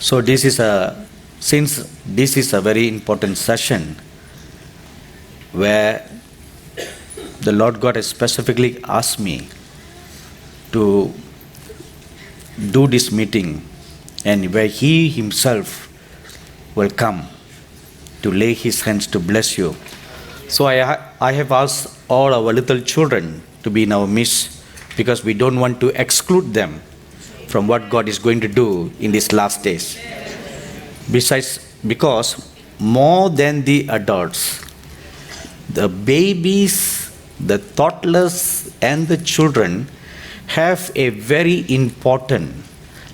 So since this is a very important session where the Lord God has specifically asked me to do this meeting and where He Himself will come to lay His hands to bless you. So I have asked all our little children to be in our midst because we don't want to exclude them from what God is going to do in these last days. Because more than the adults, the babies, the toddlers, and the children have a very important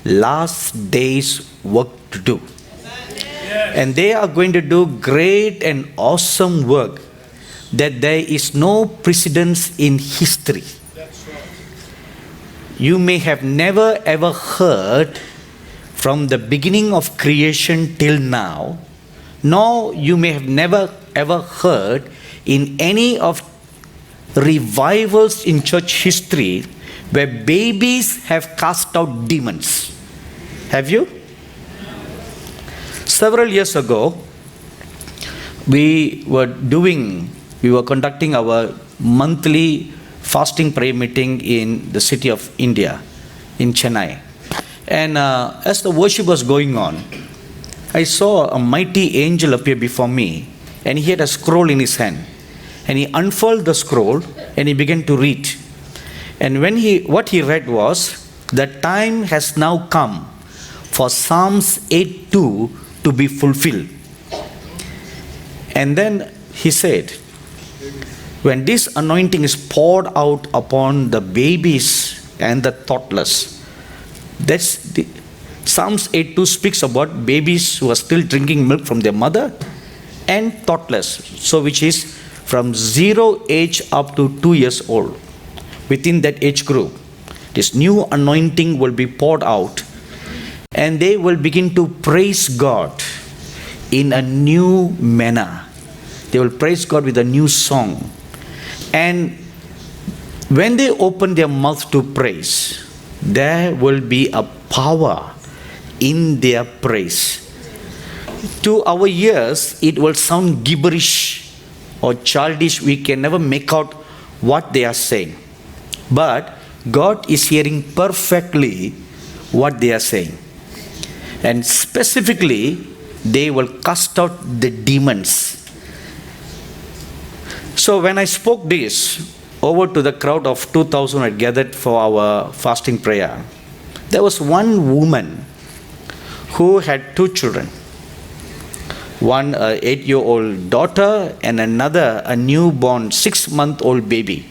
last day's work to do. And they are going to do great and awesome work that there is no precedence in history. You may have never ever heard from the beginning of creation till now, nor you may have never ever heard in any of revivals in church history where babies have cast out demons. Have you? Several years ago, we were conducting our monthly fasting prayer meeting in the city of India, in Chennai. And as the worship was going on, I saw a mighty angel appear before me, and he had a scroll in his hand. And he unfurled the scroll and he began to read. And what he read was, "The time has now come for Psalms 8:2 to be fulfilled." And then he said, when this anointing is poured out upon the babies and the toddlers, Psalms 8:2 speaks about babies who are still drinking milk from their mother and toddlers, so which is from 0 age up to 2 years old. Within that age group, this new anointing will be poured out, and they will begin to praise God in a new manner. They will praise God with a new song. And when they open their mouth to praise, there will be a power in their praise. To our ears, it will sound gibberish or childish. We can never make out what they are saying. But God is hearing perfectly what they are saying. And specifically, they will cast out the demons. So when I spoke this over to the crowd of 2,000 had gathered for our fasting prayer, there was one woman who had 2 children. One, an 8-year-old daughter, and another, a newborn 6-month-old baby.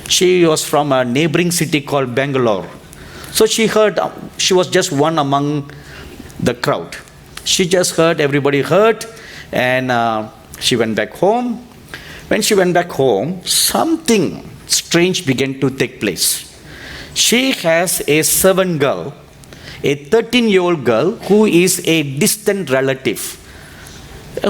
She was from a neighboring city called Bangalore. So she was just one among the crowd. She just heard, everybody heard, and she went back home. When she went back home, something strange began to take place. She has a servant girl, a 13-year-old girl who is a distant relative,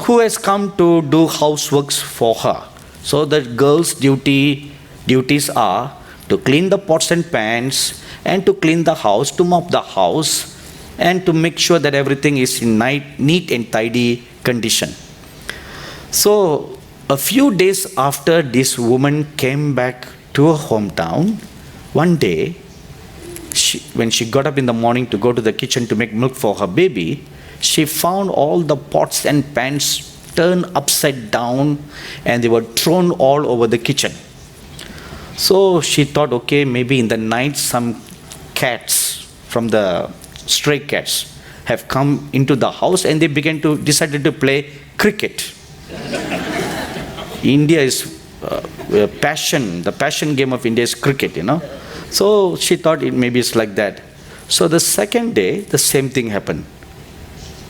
who has come to do houseworks for her. So the girl's duties are to clean the pots and pans, and to clean the house, to mop the house, and to make sure that everything is in neat and tidy condition. So a few days after this woman came back to her hometown, one day, when she got up in the morning to go to the kitchen to make milk for her baby, she found all the pots and pans turned upside down, and they were thrown all over the kitchen. So she thought, okay, maybe in the night some cats from the stray cats have come into the house, and they decided to play cricket. India is the passion game of India is cricket, So she thought maybe it's like that. So the second day, the same thing happened.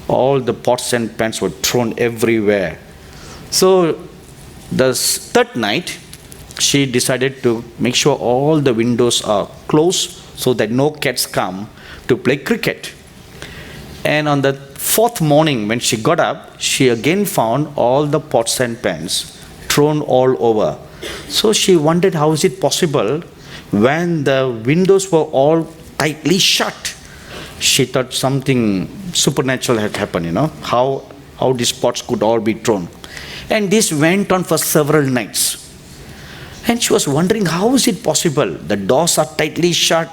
All the pots and pans were thrown everywhere. So the third night, she decided to make sure all the windows are closed so that no cats come to play cricket. And on the 4th morning, when she got up, she again found all the pots and pans thrown all over. So she wondered, how is it possible when the windows were all tightly shut she thought something supernatural had happened, how these pots could all be thrown. And this went on for several nights. And she was wondering, how is it possible? The doors are tightly shut,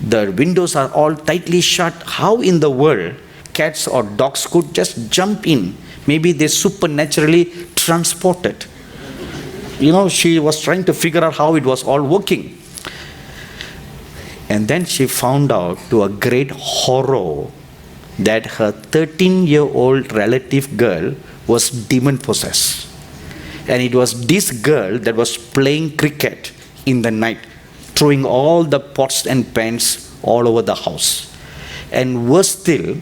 the windows are all tightly shut. How in the world cats or dogs could just jump in? Maybe they supernaturally transported. She was trying to figure out how it was all working. And then she found out, to a great horror, that her 13-year-old relative girl was demon possessed. And it was this girl that was playing cricket in the night, throwing all the pots and pans all over the house. And worse still,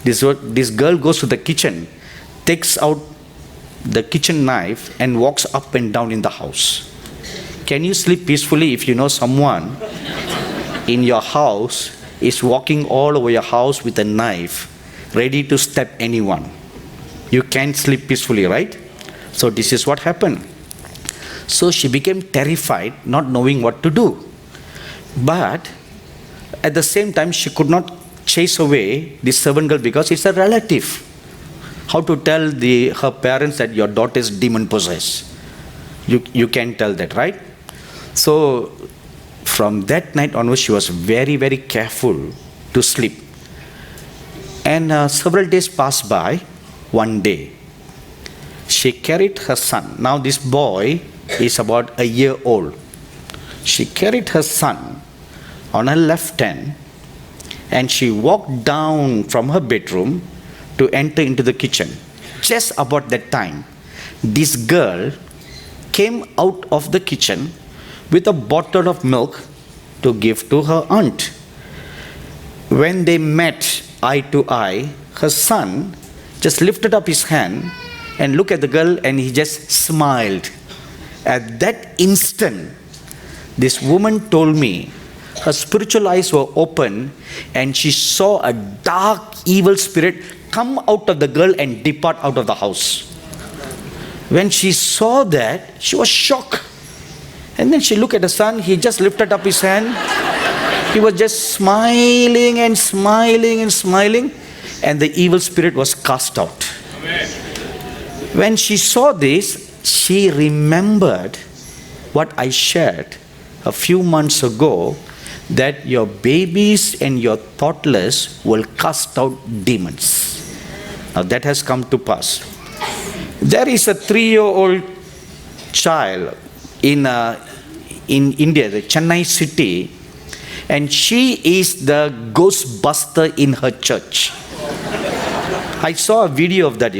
this girl goes to the kitchen, takes out the kitchen knife and walks up and down in the house. Can you sleep peacefully if you know someone in your house is walking all over your house with a knife, ready to stab anyone? You can't sleep peacefully, right? So this is what happened. So she became terrified, not knowing what to do. But at the same time, she could not chase away this servant girl because it's a relative. How to tell her parents that your daughter is demon possessed? You can't tell that, right? So from that night onwards, she was very, very careful to sleep. And several days passed by. One day, she carried her son. Now this boy is about a year old. She carried her son on her left hand, and she walked down from her bedroom to enter into the kitchen. Just about that time, this girl came out of the kitchen with a bottle of milk to give to her aunt. When they met eye to eye, her son just lifted up his hand and looked at the girl, and he just smiled. At that instant, this woman told me her spiritual eyes were open, and she saw a dark, evil spirit come out of the girl and depart out of the house. When she saw that, she was shocked. And then she looked at the son. He just lifted up his hand. He was just smiling and smiling and smiling, and the evil spirit was cast out. Amen. When she saw this, she remembered what I shared a few months ago, that your babies and your toddlers will cast out demons. Now that has come to pass. There is a 3-year-old child in India, the Chennai city, and she is the ghostbuster in her church. I saw a video of that,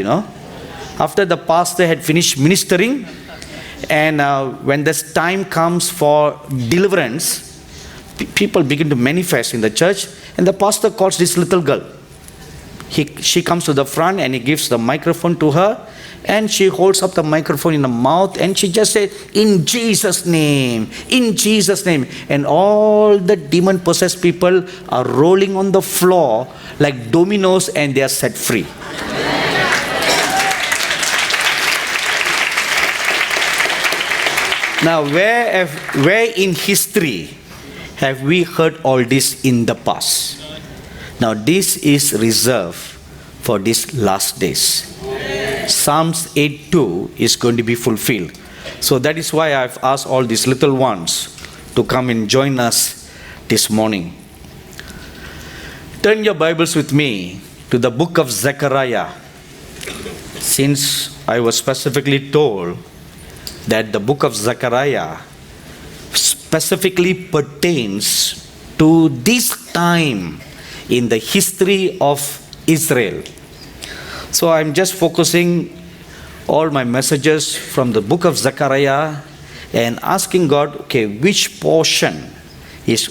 After the pastor had finished ministering, and when this time comes for deliverance, people begin to manifest in the church, and the pastor calls this little girl. She comes to the front, and he gives the microphone to her, and she holds up the microphone in the mouth, and she just said, in Jesus' name, in Jesus' name. And all the demon-possessed people are rolling on the floor like dominoes, and they are set free. Now, where in history have we heard all this in the past? Now, this is reserved for these last days. Psalms 8:2 is going to be fulfilled. So that is why I've asked all these little ones to come and join us this morning. Turn your Bibles with me to the book of Zechariah. Since I was specifically told that the book of Zechariah specifically pertains to this time in the history of Israel. So I'm just focusing all my messages from the book of Zechariah and asking God, okay, which portion is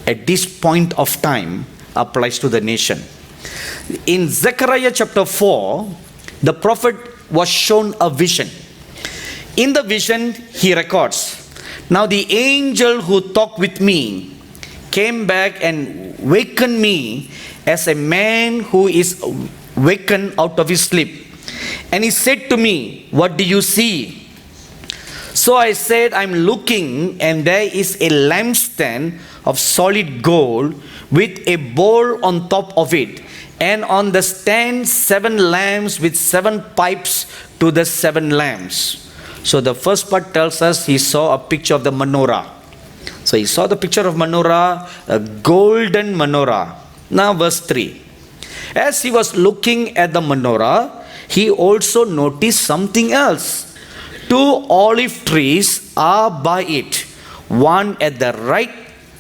at this point of time applies to the nation. In Zechariah chapter 4, the prophet was shown a vision. In the vision, he records, now the angel who talked with me came back and wakened me as a man who is wakened out of his sleep. And he said to me, what do you see? So I said, I'm looking, and there is a lampstand of solid gold with a bowl on top of it, and on the stand 7 lamps with 7 pipes to the 7 lamps. So the first part tells us he saw a picture of the menorah. So he saw the picture of menorah, a golden menorah. Now verse 3. As he was looking at the menorah, he also noticed something else. 2 olive trees are by it, one at the right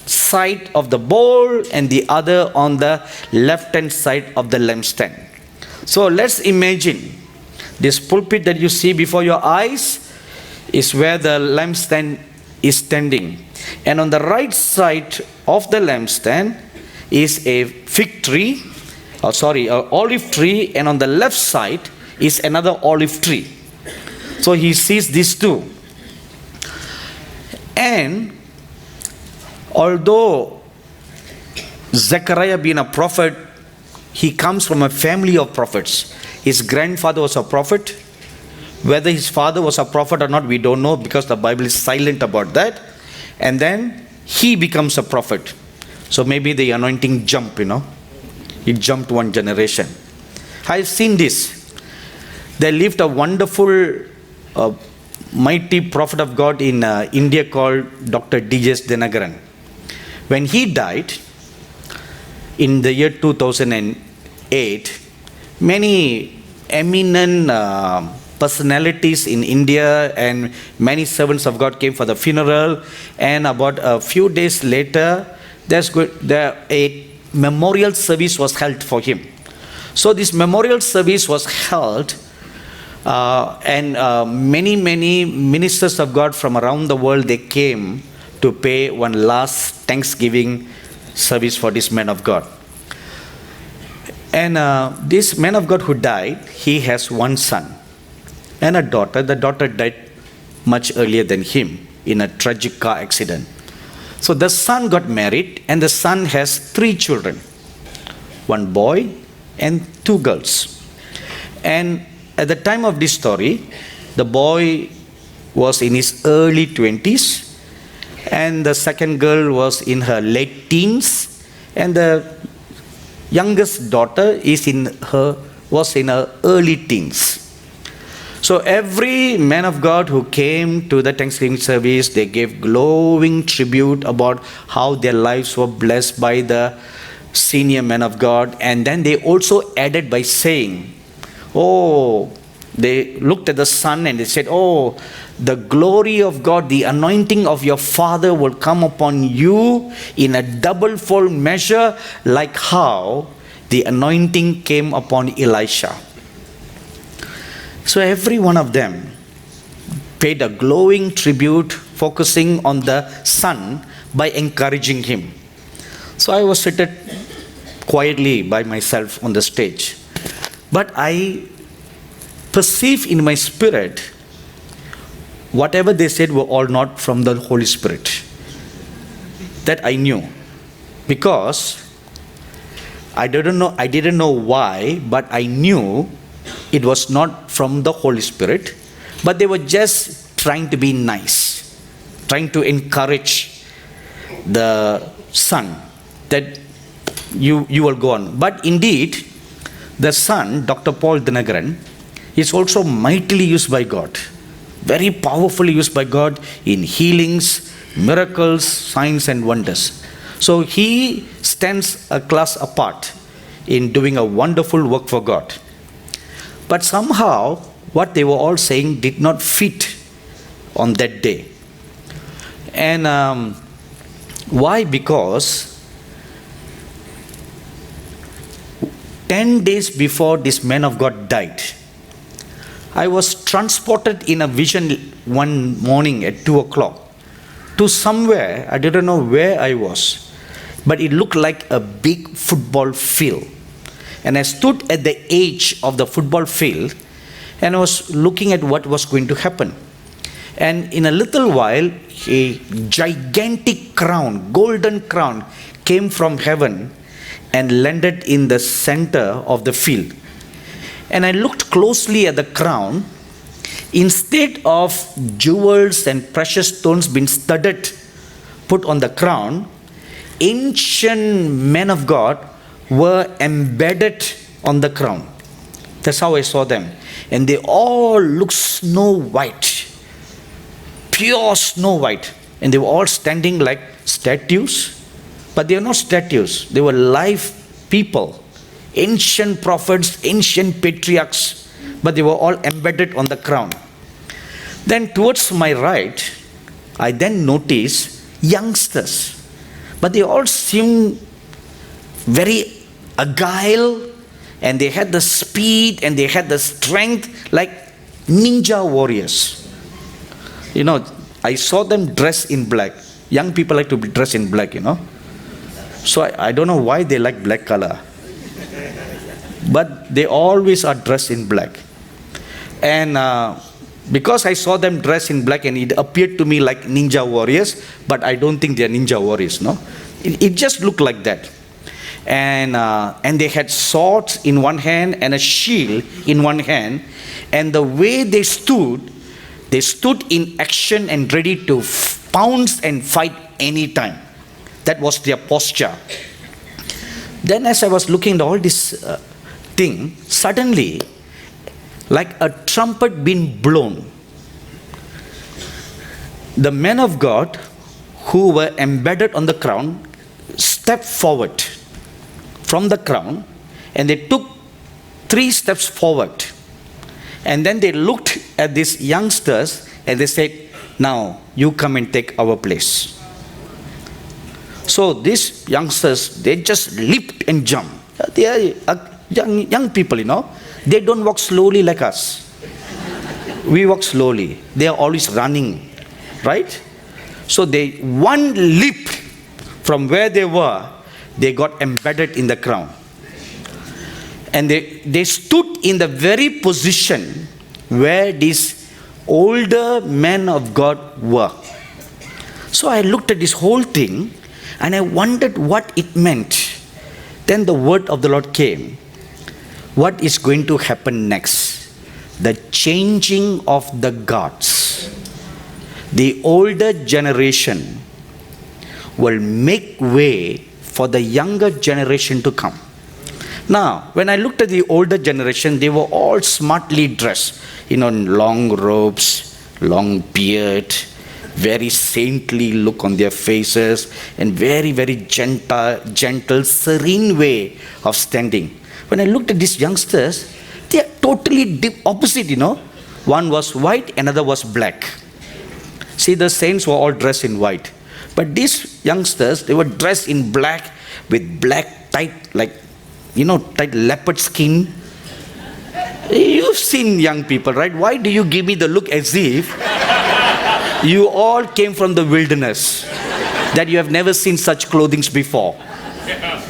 side of the bowl and the other on the left hand side of the lampstand. So let's imagine this pulpit that you see before your eyes is where the lampstand is standing, and on the right side of the lampstand is a fig tree, an olive tree, and on the left side is another olive tree. So he sees these two. And although Zechariah being a prophet, he comes from a family of prophets. His grandfather was a prophet. Whether his father was a prophet or not, we don't know, because the Bible is silent about that. And then he becomes a prophet. So maybe the anointing jumped, It jumped one generation. I've seen this. There lived a wonderful, mighty prophet of God in India called Dr. D.J. Dinakaran. When he died in the year 2008, many eminent personalities in India and many servants of God came for the funeral, and about a few days later, a memorial service was held for him. So this memorial service was held, and many ministers of God from around the world, they came to pay one last Thanksgiving service for this man of God. And this man of God who died, he has one son and a daughter. The daughter died much earlier than him in a tragic car accident. So the son got married, and the son has 3 children, 1 boy and 2 girls. And at the time of this story, the boy was in his early 20s, and the second girl was in her late teens, and the youngest daughter was in her early teens. So every man of God who came to the Thanksgiving service, they gave glowing tribute about how their lives were blessed by the senior man of God. And then they also added by saying, they looked at the son and they said, the glory of God, the anointing of your father will come upon you in a double-fold measure, like how the anointing came upon Elisha. So every one of them paid a glowing tribute, focusing on the son by encouraging him. So I was seated quietly by myself on the stage. But I perceived in my spirit, whatever they said were all not from the Holy Spirit. That I knew. Because I didn't know why, but I knew it was not from the Holy Spirit, but they were just trying to be nice, trying to encourage the son that you will go on. But indeed, the son, Dr. Paul Dinakaran, is also mightily used by God, very powerfully used by God in healings, miracles, signs and wonders. So he stands a class apart in doing a wonderful work for God. But somehow, what they were all saying did not fit on that day. And why? Because 10 days before this man of God died, I was transported in a vision one morning at 2 o'clock to somewhere. I didn't know where I was, but it looked like a big football field. And I stood at the edge of the football field and I was looking at what was going to happen. And in a little while, a gigantic crown, golden crown, came from heaven and landed in the center of the field. And I looked closely at the crown. Instead of jewels and precious stones being studded, put on the crown, ancient men of God were embedded on the crown. That's how I saw them. And they all looked snow white, pure snow white. And they were all standing like statues. But they were not statues, they were live people, ancient prophets, ancient patriarchs. But they were all embedded on the crown. Then towards my right, I then noticed youngsters. But they all seemed very agile, and they had the speed and they had the strength like ninja warriors. You know, I saw them dressed in black. Young people like to be dressed in black, you know. So I don't know why they like black color. But they always are dressed in black. And because I saw them dressed in black, and it appeared to me like ninja warriors, but I don't think they are ninja warriors, no. It just looked like that. And they had swords in one hand and a shield in one hand. And the way they stood in action and ready to pounce and fight anytime. That was their posture. Then as I was looking at all this thing, suddenly, like a trumpet being blown, the men of God who were embedded on the crown stepped forward from the crown, and they took 3 steps forward. And then they looked at these youngsters and they said, now you come and take our place. So these youngsters, they just leaped and jumped. They are young people, you know. They don't walk slowly like us. We walk slowly. They are always running, right? So they one leap from where they were, they got embedded in the crown. And they stood in the very position where these older men of God were. So I looked at this whole thing and I wondered what it meant. Then the word of the Lord came. What is going to happen next? The changing of the gods. The older generation will make way for the younger generation to come. Now, when I looked at the older generation, they were all smartly dressed, you know, in long robes, long beard, very saintly look on their faces, and very, very gentle, serene way of standing. When I looked at these youngsters, they are totally opposite, you know. One was white, another was black. See, the saints were all dressed in white. But these youngsters, they were dressed in black with black tight, like, you know, tight leopard skin. You've seen young people, right? Why do you give me the look as if you all came from the wilderness, that you have never seen such clothing before?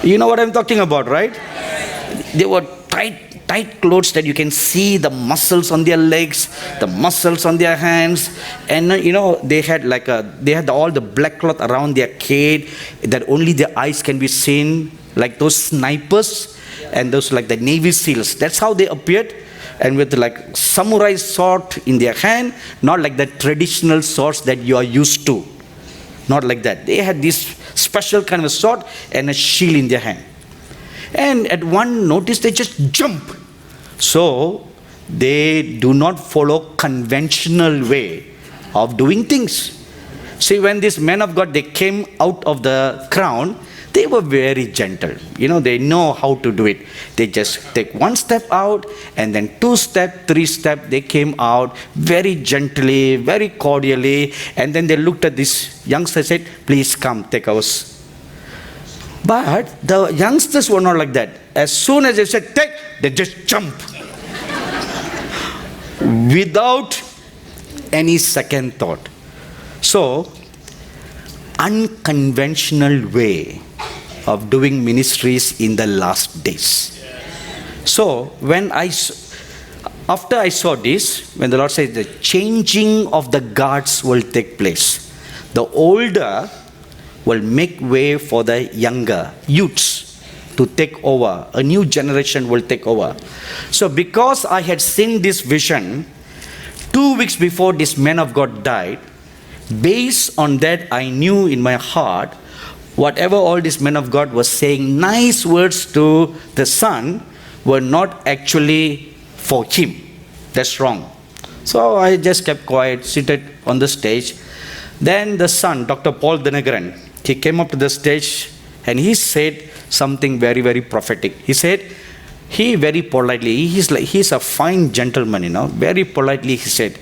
You know what I'm talking about, right? They were tight clothes that you can see the muscles on their legs, the muscles on their hands, and you know, they had all the black cloth around their head that only their eyes can be seen, like those snipers and those like the Navy SEALs. That's how they appeared, and with like samurai sword in their hand, not like the traditional swords that you are used to. Not like that. They had this special kind of a sword and a shield in their hand. And at one notice, they just jump. So they do not follow conventional way of doing things. See, when these men of God, they came out of the crown, they were very gentle. You know, they know how to do it. They just take 1 step out, and then 2 step, 3 step, they came out very gently, very cordially. And then they looked at this youngster and said, please come, take ours. But the youngsters were not like that. As soon as they said, take, they just jump. Without any second thought. So, unconventional way of doing ministries in the last days. So, after I saw this, when the Lord said the changing of the guards will take place, the older will make way for the younger youths to take over. A new generation will take over. So because I had seen this vision 2 weeks before this man of God died, based on that I knew in my heart, whatever all these men of God were saying nice words to the son were not actually for him. That's wrong. So I just kept quiet, seated on the stage. Then the son, Dr. Paul Dinagaran, he came up to the stage and he said something very, very prophetic. He said, he very politely, he's a fine gentleman, very politely he said,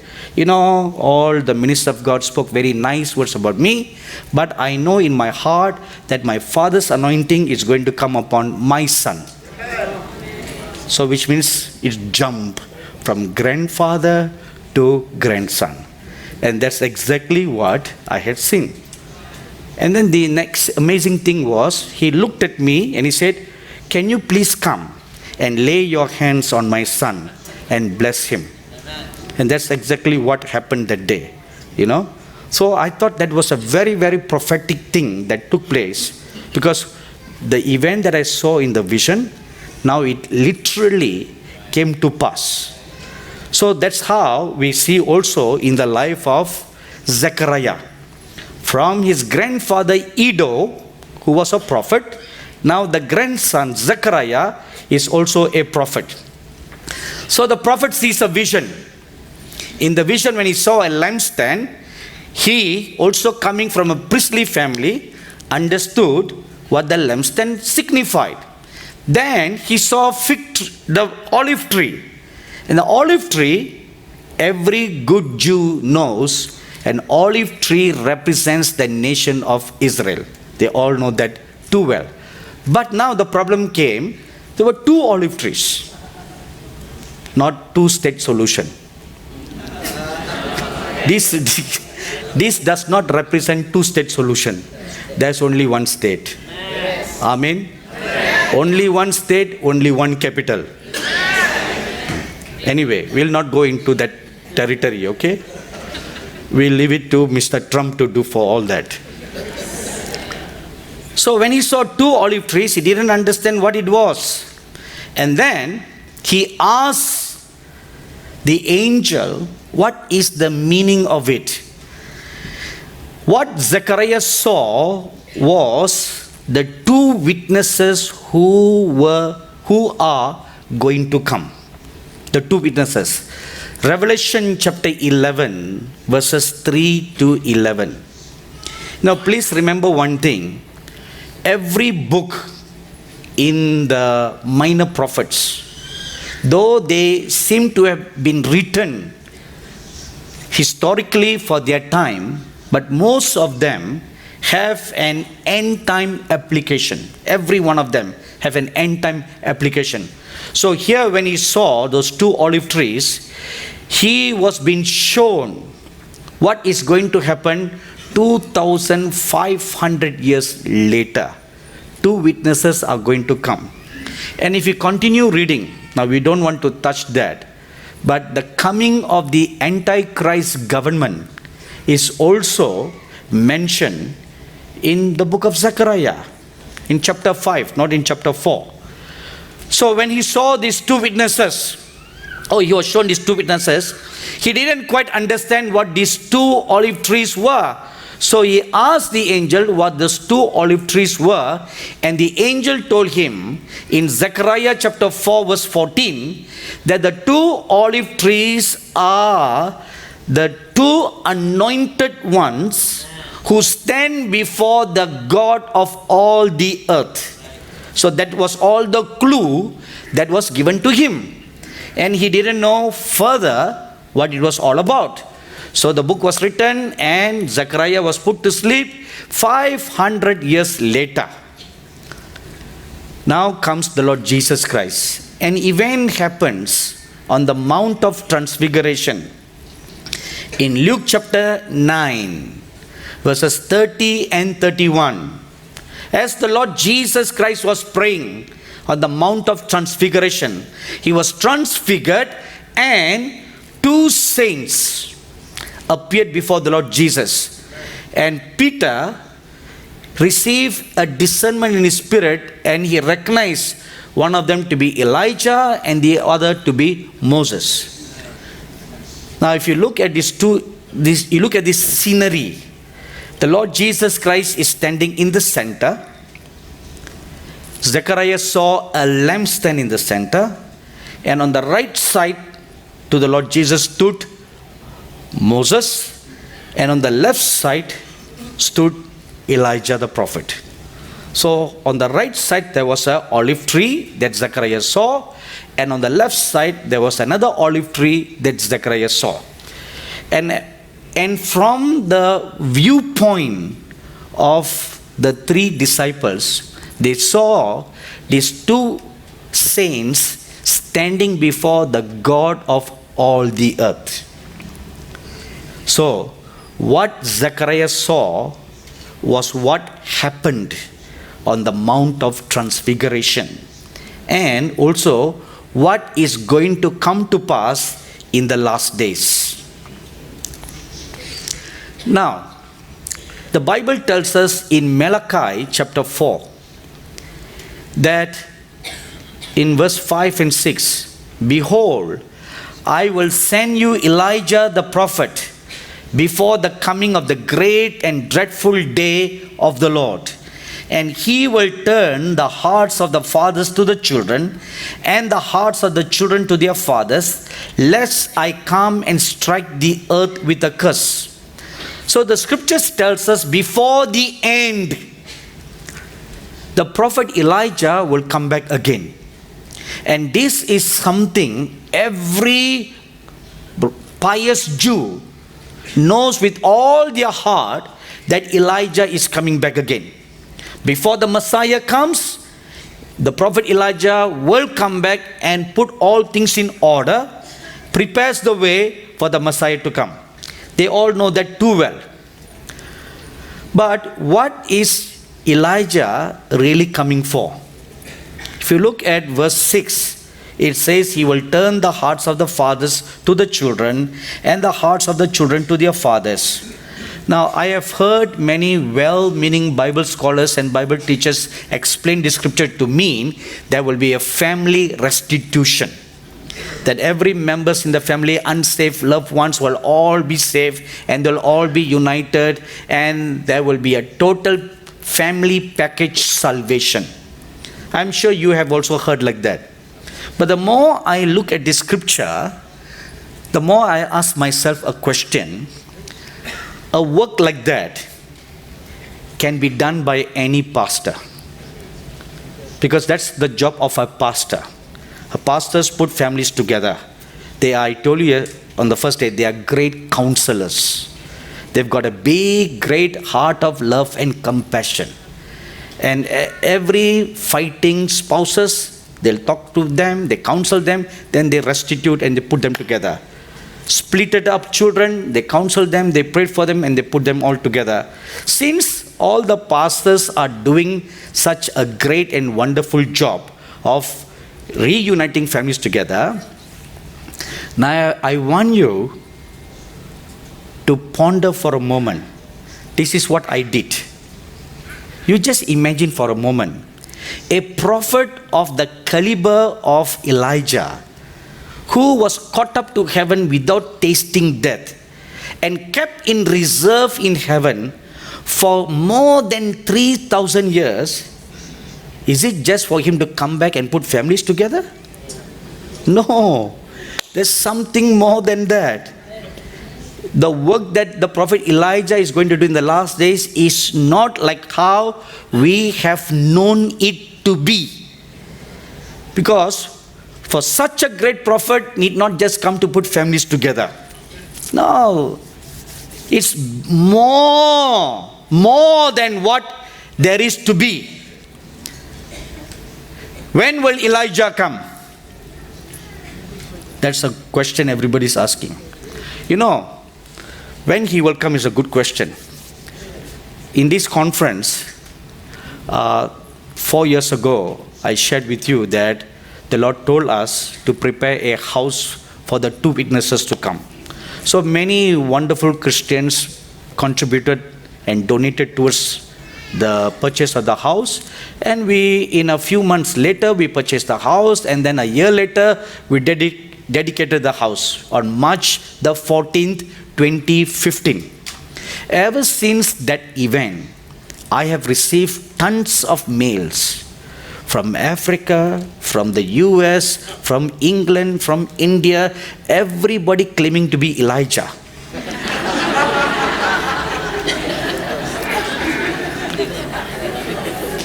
all the ministers of God spoke very nice words about me, but I know in my heart that my father's anointing is going to come upon my son. So which means it jumped from grandfather to grandson. And that's exactly what I had seen. And then the next amazing thing was, he looked at me and he said, can you please come and lay your hands on my son and bless him? And that's exactly what happened that day, So I thought that was a very, very prophetic thing that took place, because the event that I saw in the vision, now it literally came to pass. So that's how we see also in the life of Zechariah. From his grandfather Iddo, who was a prophet, now the grandson Zechariah is also a prophet. So the prophet sees a vision. In the vision, when he saw a lampstand, he, also coming from a priestly family, understood what the lampstand signified. Then he saw the olive tree. And the olive tree, every good Jew knows, an olive tree represents the nation of Israel. They all know that too well. But now the problem came, there were two olive trees, not two-state solution. This does not represent two-state solution. There's only one state. Yes. Amen. Yes. Only one state, only one capital. Anyway, we'll not go into that territory, okay? We'll leave it to Mr. Trump to do for all that. So when he saw two olive trees, he didn't understand what it was. And then he asked the angel, what is the meaning of it? What Zechariah saw was the two witnesses who are going to come. The two witnesses. Revelation chapter 11, verses 3 to 11. Now please remember one thing. Every book in the minor prophets, though they seem to have been written historically for their time, but most of them have an end time application. Every one of them have an end time application. So here when he saw those two olive trees, he was being shown what is going to happen 2,500 years later. Two witnesses are going to come. And if you continue reading, now we don't want to touch that, but the coming of the Antichrist government is also mentioned in the book of Zechariah, in chapter 5, not in chapter 4. So when he saw these two witnesses, he was shown these two witnesses, he didn't quite understand what these two olive trees were. So he asked the angel what those two olive trees were, and the angel told him in Zechariah chapter 4 verse 14 that the two olive trees are the two anointed ones who stand before the God of all the earth. So that was all the clue that was given to him. And he didn't know further what it was all about. So the book was written and Zechariah was put to sleep 500 years later. Now comes the Lord Jesus Christ. An event happens on the Mount of Transfiguration. In Luke chapter 9, verses 30 and 31. As the Lord Jesus Christ was praying on the Mount of Transfiguration, he was transfigured and two saints appeared before the Lord Jesus. And Peter received a discernment in his spirit, and he recognized one of them to be Elijah and the other to be Moses. Now if you look at you look at this scenery, The Lord Jesus Christ is standing in the center. Zechariah saw a lampstand in the center, and on the right side to the Lord Jesus stood Moses, and on the left side stood Elijah the prophet. So on the right side there was an olive tree that Zechariah saw, and on the left side there was another olive tree that Zechariah saw. And from the viewpoint of the three disciples, they saw these two saints standing before the God of all the earth. So, what Zechariah saw was what happened on the Mount of Transfiguration, and also what is going to come to pass in the last days. Now, the Bible tells us in Malachi chapter 4 that in verse 5 and 6, "Behold, I will send you Elijah the prophet before the coming of the great and dreadful day of the Lord. And he will turn the hearts of the fathers to the children, and the hearts of the children to their fathers, lest I come and strike the earth with a curse." So the scriptures tells us before the end, the prophet Elijah will come back again. And this is something every pious Jew knows with all their heart, that Elijah is coming back again. Before the Messiah comes, the prophet Elijah will come back and put all things in order, prepares the way for the Messiah to come. They all know that too well. But what is Elijah really coming for? If you look at verse 6, it says he will turn the hearts of the fathers to the children, and the hearts of the children to their fathers. Now, I have heard many well-meaning Bible scholars and Bible teachers explain this scripture to mean there will be a family restitution. That every members in the family, unsaved loved ones, will all be saved, and they'll all be united, and there will be a total family package salvation. I'm sure you have also heard like that. But the more I look at this scripture, the more I ask myself a question. A work like that can be done by any pastor, because that's the job of a pastor. Pastors put families together. They are, I told you on the first day, they are great counselors. They've got a big, great heart of love and compassion. And every fighting spouses, they'll talk to them, they counsel them, then they restitute and they put them together. Splitted up children, they counsel them, they pray for them, and they put them all together. Since all the pastors are doing such a great and wonderful job of reuniting families together, now I want you to ponder for a moment. This is what I did. You just imagine for a moment a prophet of the caliber of Elijah, who was caught up to heaven without tasting death and kept in reserve in heaven for more than 3,000 years. Is it just for him to come back and put families together? No. There's something more than that. The work that the prophet Elijah is going to do in the last days is not like how we have known it to be. Because for such a great prophet need not just come to put families together. No. It's more than what there is to be. When will Elijah come? That's a question everybody's asking. You know, when he will come is a good question. In this conference, 4 years ago, I shared with you that the Lord told us to prepare a house for the two witnesses to come. So many wonderful Christians contributed and donated towards the purchase of the house, and we, in a few months later, we purchased the house, and then a year later, we dedicated the house on March the 14th, 2015. Ever since that event, I have received tons of mails from Africa, from the US, from England, from India, everybody claiming to be Elijah.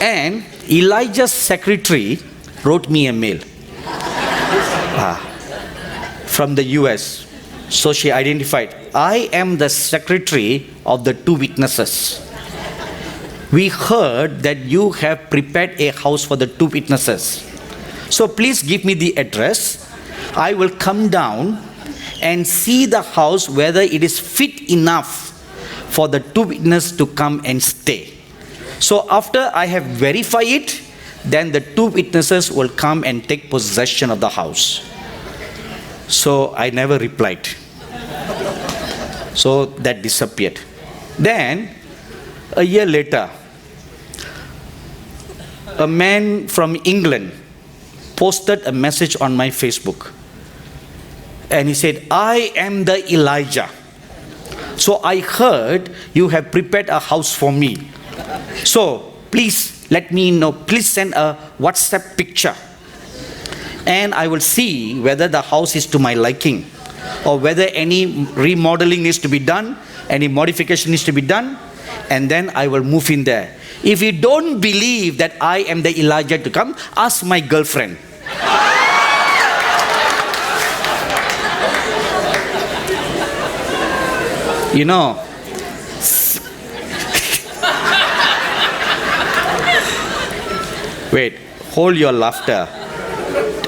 And Elijah's secretary wrote me a mail from the US. So she identified, I am the secretary of the two witnesses. We heard that you have prepared a house for the two witnesses. So please give me the address. I will come down and see the house whether it is fit enough for the two witnesses to come and stay. So after I have verified it, then the two witnesses will come and take possession of the house. So I never replied. So that disappeared. Then, a year later, a man from England posted a message on my Facebook. And he said, I am the Elijah. So I heard you have prepared a house for me. So please let me know. Please send a WhatsApp picture. And I will see whether the house is to my liking, or whether any remodeling needs to be done, any modification needs to be done, and then I will move in there. If you don't believe that I am the Elijah to come, ask my girlfriend. You know, wait, hold your laughter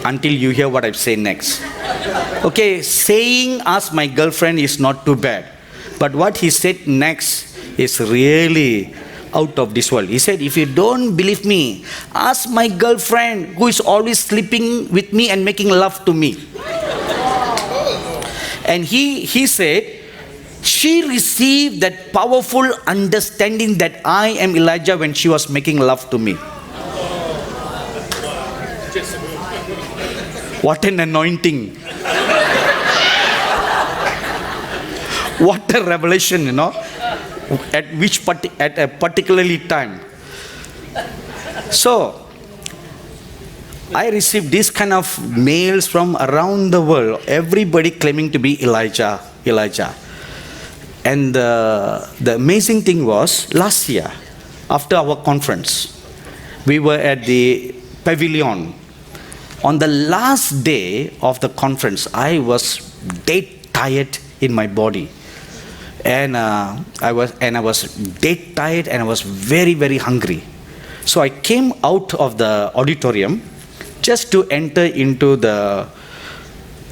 until you hear what I say next. Okay, saying ask my girlfriend is not too bad. But what he said next is really out of this world. He said, if you don't believe me, ask my girlfriend who is always sleeping with me and making love to me. And he said, she received that powerful understanding that I am Elijah when she was making love to me. What an anointing. What a revelation, you know, at a particularly time. So, I received this kind of mails from around the world, everybody claiming to be Elijah. And the amazing thing was, last year, after our conference, we were at the pavilion. On the last day of the conference, I was dead tired in my body. And I was dead tired, and I was very, very hungry. So I came out of the auditorium just to enter into the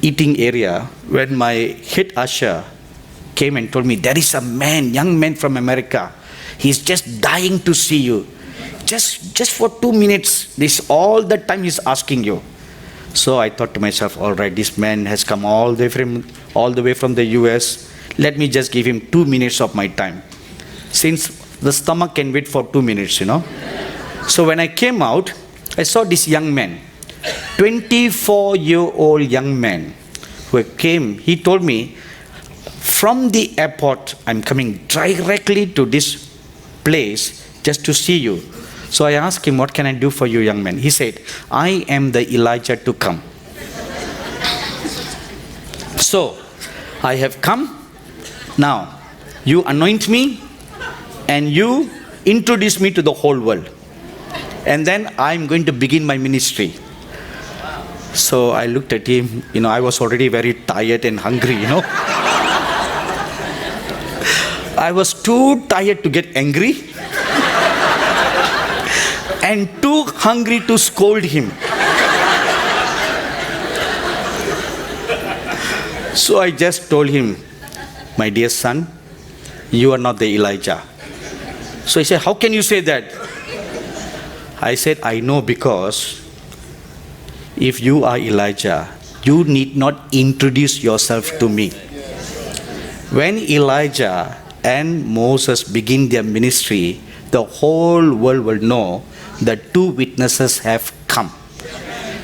eating area when my head usher came and told me, there is a man, young man from America. He's just dying to see you. Just for 2 minutes, this all the time he's asking you. So I thought to myself, all right, this man has come all the way from the US. Let me just give him 2 minutes of my time, since the stomach can wait for 2 minutes, you know. So when I came out, I saw this young man, 24-year-old young man who came. He told me, from the airport, I'm coming directly to this place just to see you. So I asked him, what can I do for you, young man? He said, I am the Elijah to come. So I have come. Now, you anoint me and you introduce me to the whole world. And then I'm going to begin my ministry. So I looked at him, you know, I was already very tired and hungry, you know. I was too tired to get angry and too hungry to scold him. So I just told him, my dear son, you are not the Elijah. So he said, how can you say that? I said, I know, because if you are Elijah, you need not introduce yourself to me. When Elijah and Moses begin their ministry, the whole world will know that two witnesses have come.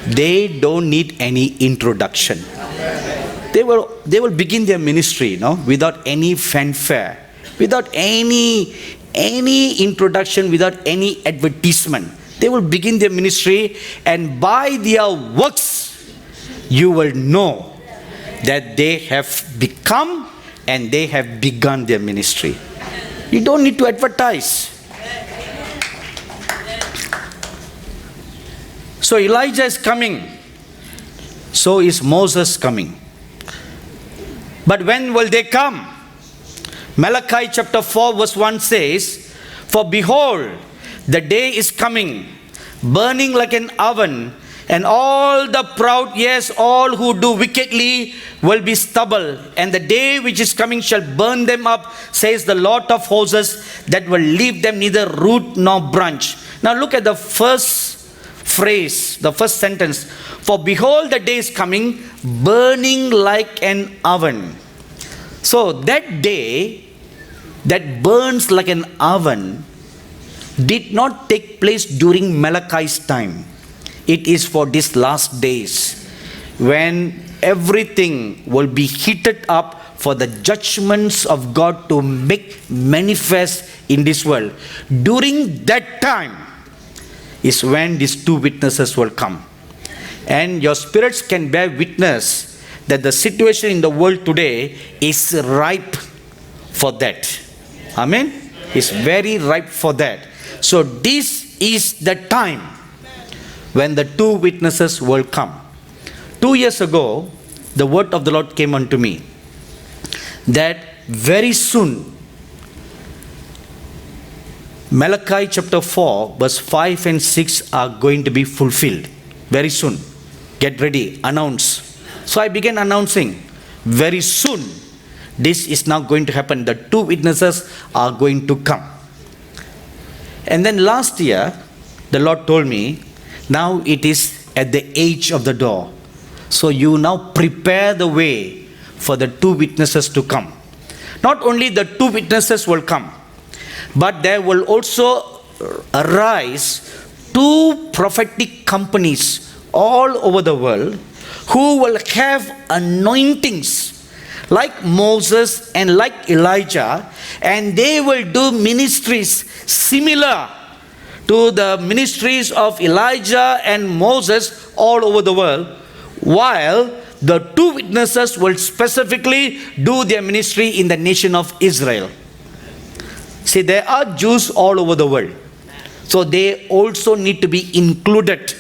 They don't need any introduction. They will begin their ministry, without any fanfare, without any introduction, without any advertisement. They will begin their ministry, and by their works, you will know that they have become and they have begun their ministry. You don't need to advertise. So Elijah is coming. So is Moses coming. But when will they come? Malachi chapter 4 verse 1 says, "For behold, the day is coming, burning like an oven, and all the proud, yes, all who do wickedly will be stubble. And the day which is coming shall burn them up, says the Lord of hosts, that will leave them neither root nor branch." Now look at the first phrase, the first sentence. "For behold, the day is coming, burning like an oven." So that day that burns like an oven did not take place during Malachi's time. It is for these last days when everything will be heated up for the judgments of God to make manifest in this world. During that time is when these two witnesses will come. And your spirits can bear witness that the situation in the world today is ripe for that. Amen? It's very ripe for that. So this is the time when the two witnesses will come. 2 years ago, the word of the Lord came unto me that very soon, Malachi chapter 4 verse 5 and 6 are going to be fulfilled. Very soon. Get ready, announce. So I began announcing, very soon this is now going to happen. The two witnesses are going to come. And then last year, the Lord told me, now it is at the edge of the door. So you now prepare the way for the two witnesses to come. Not only the two witnesses will come, but there will also arise two prophetic companies all over the world who will have anointings like Moses and like Elijah, and they will do ministries similar to the ministries of Elijah and Moses all over the world, while the two witnesses will specifically do their ministry in the nation of Israel. See, there are Jews all over the world, so they also need to be included,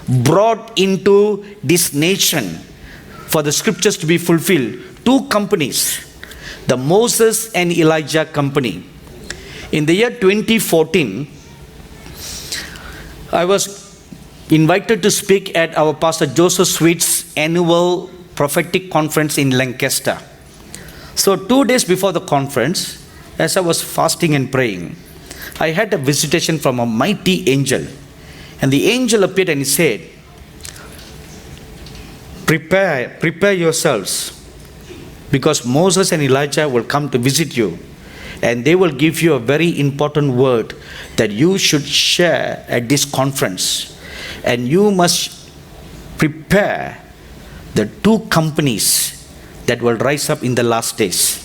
brought into this nation for the scriptures to be fulfilled. Two companies, the Moses and Elijah company. In the year 2014, I was invited to speak at our Pastor Joseph Sweet's annual prophetic conference in Lancaster. So 2 days before the conference, as I was fasting and praying, I had a visitation from a mighty angel. And the angel appeared and he said, prepare yourselves, because Moses and Elijah will come to visit you, and they will give you a very important word that you should share at this conference. And you must prepare the two companies that will rise up in the last days.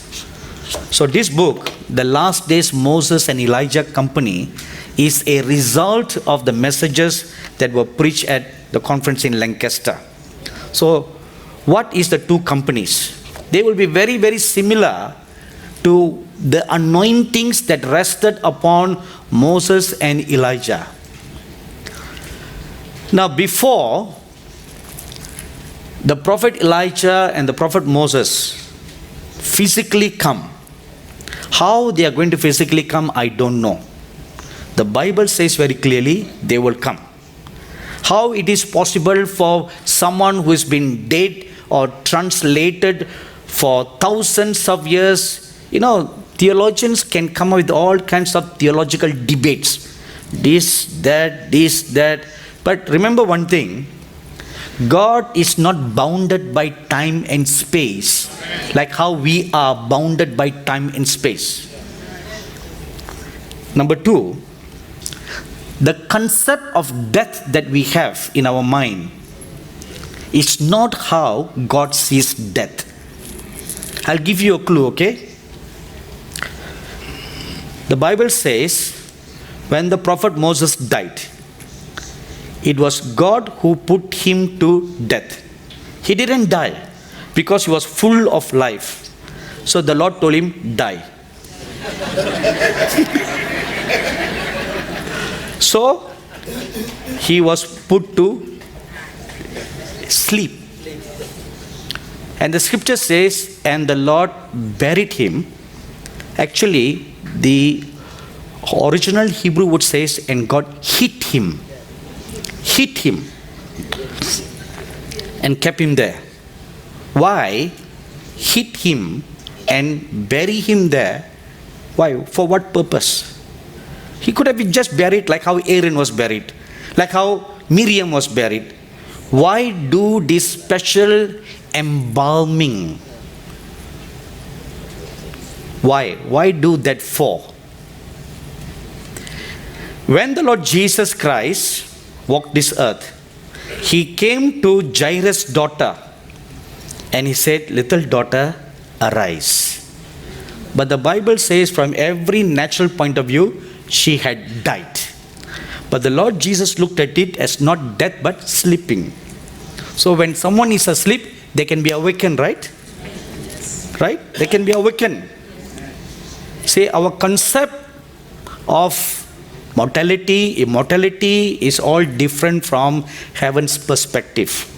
So this book, The Last Days Moses and Elijah Company, is a result of the messages that were preached at the conference in Lancaster. So what is the two companies? They will be very, very similar to the anointings that rested upon Moses and Elijah. Now, before the prophet Elijah and the prophet Moses physically come, how they are going to physically come, I don't know. The Bible says very clearly they will come. How it is possible for someone who has been dead or translated for thousands of years, theologians can come up with all kinds of theological debates. This, that. But remember one thing, God is not bounded by time and space like how we are bounded by time and space. Number two, the concept of death that we have in our mind is not how God sees death. I'll give you a clue, okay? The Bible says, when the prophet Moses died, it was God who put him to death. He didn't die because he was full of life. So the Lord told him, die. So he was put to sleep. And the scripture says, and the Lord buried him. Actually, the original Hebrew would says, and God hit him. Hit him. And kept him there. Why hit him and bury him there? Why? For what purpose? He could have been just buried like how Aaron was buried, like how Miriam was buried. Why do this special embalming? Why? Why do that for? When the Lord Jesus Christ walked this earth, he came to Jairus' daughter and he said, little daughter, arise. But the Bible says from every natural point of view, she had died. But the Lord Jesus looked at it as not death but sleeping. So when someone is asleep, they can be awakened, right? Right? They can be awakened. See, our concept of mortality, immortality is all different from heaven's perspective.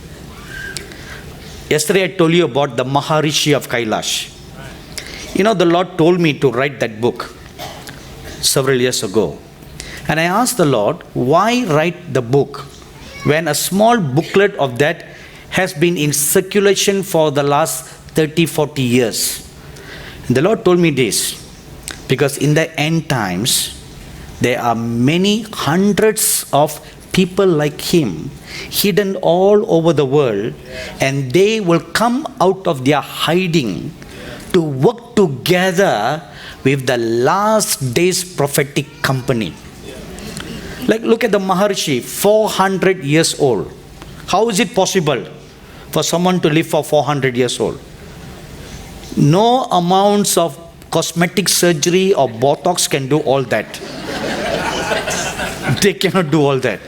Yesterday I told you about the Maharishi of Kailash. You know, the Lord told me to write that book several years ago. And I asked the Lord, why write the book when a small booklet of that has been in circulation for the last 30, 40 years? And the Lord told me this, because in the end times, there are many hundreds of people like him hidden all over the world, and they will come out of their hiding to work together with the last days prophetic company. Like, look at the Maharishi, 400 years old. How is it possible for someone to live for 400 years old? No amounts of cosmetic surgery or Botox can do all that. They cannot do all that.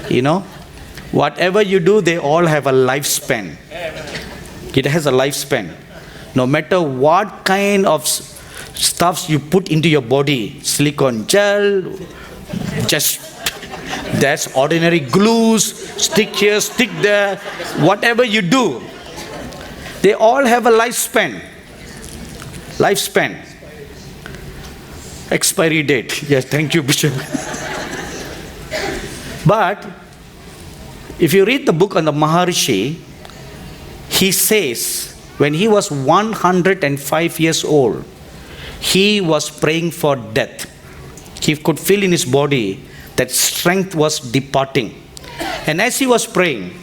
You know, whatever you do, they all have a lifespan. It has a lifespan. No matter what kind of stuffs you put into your body, silicone gel, just that's ordinary glues, stick here, stick there, whatever you do, they all have a lifespan. Lifespan. Expiry date. Yes, thank you, Bishop. But if you read the book on the Maharishi, he says when he was 105 years old, he was praying for death. He could feel in his body that strength was departing. And as he was praying,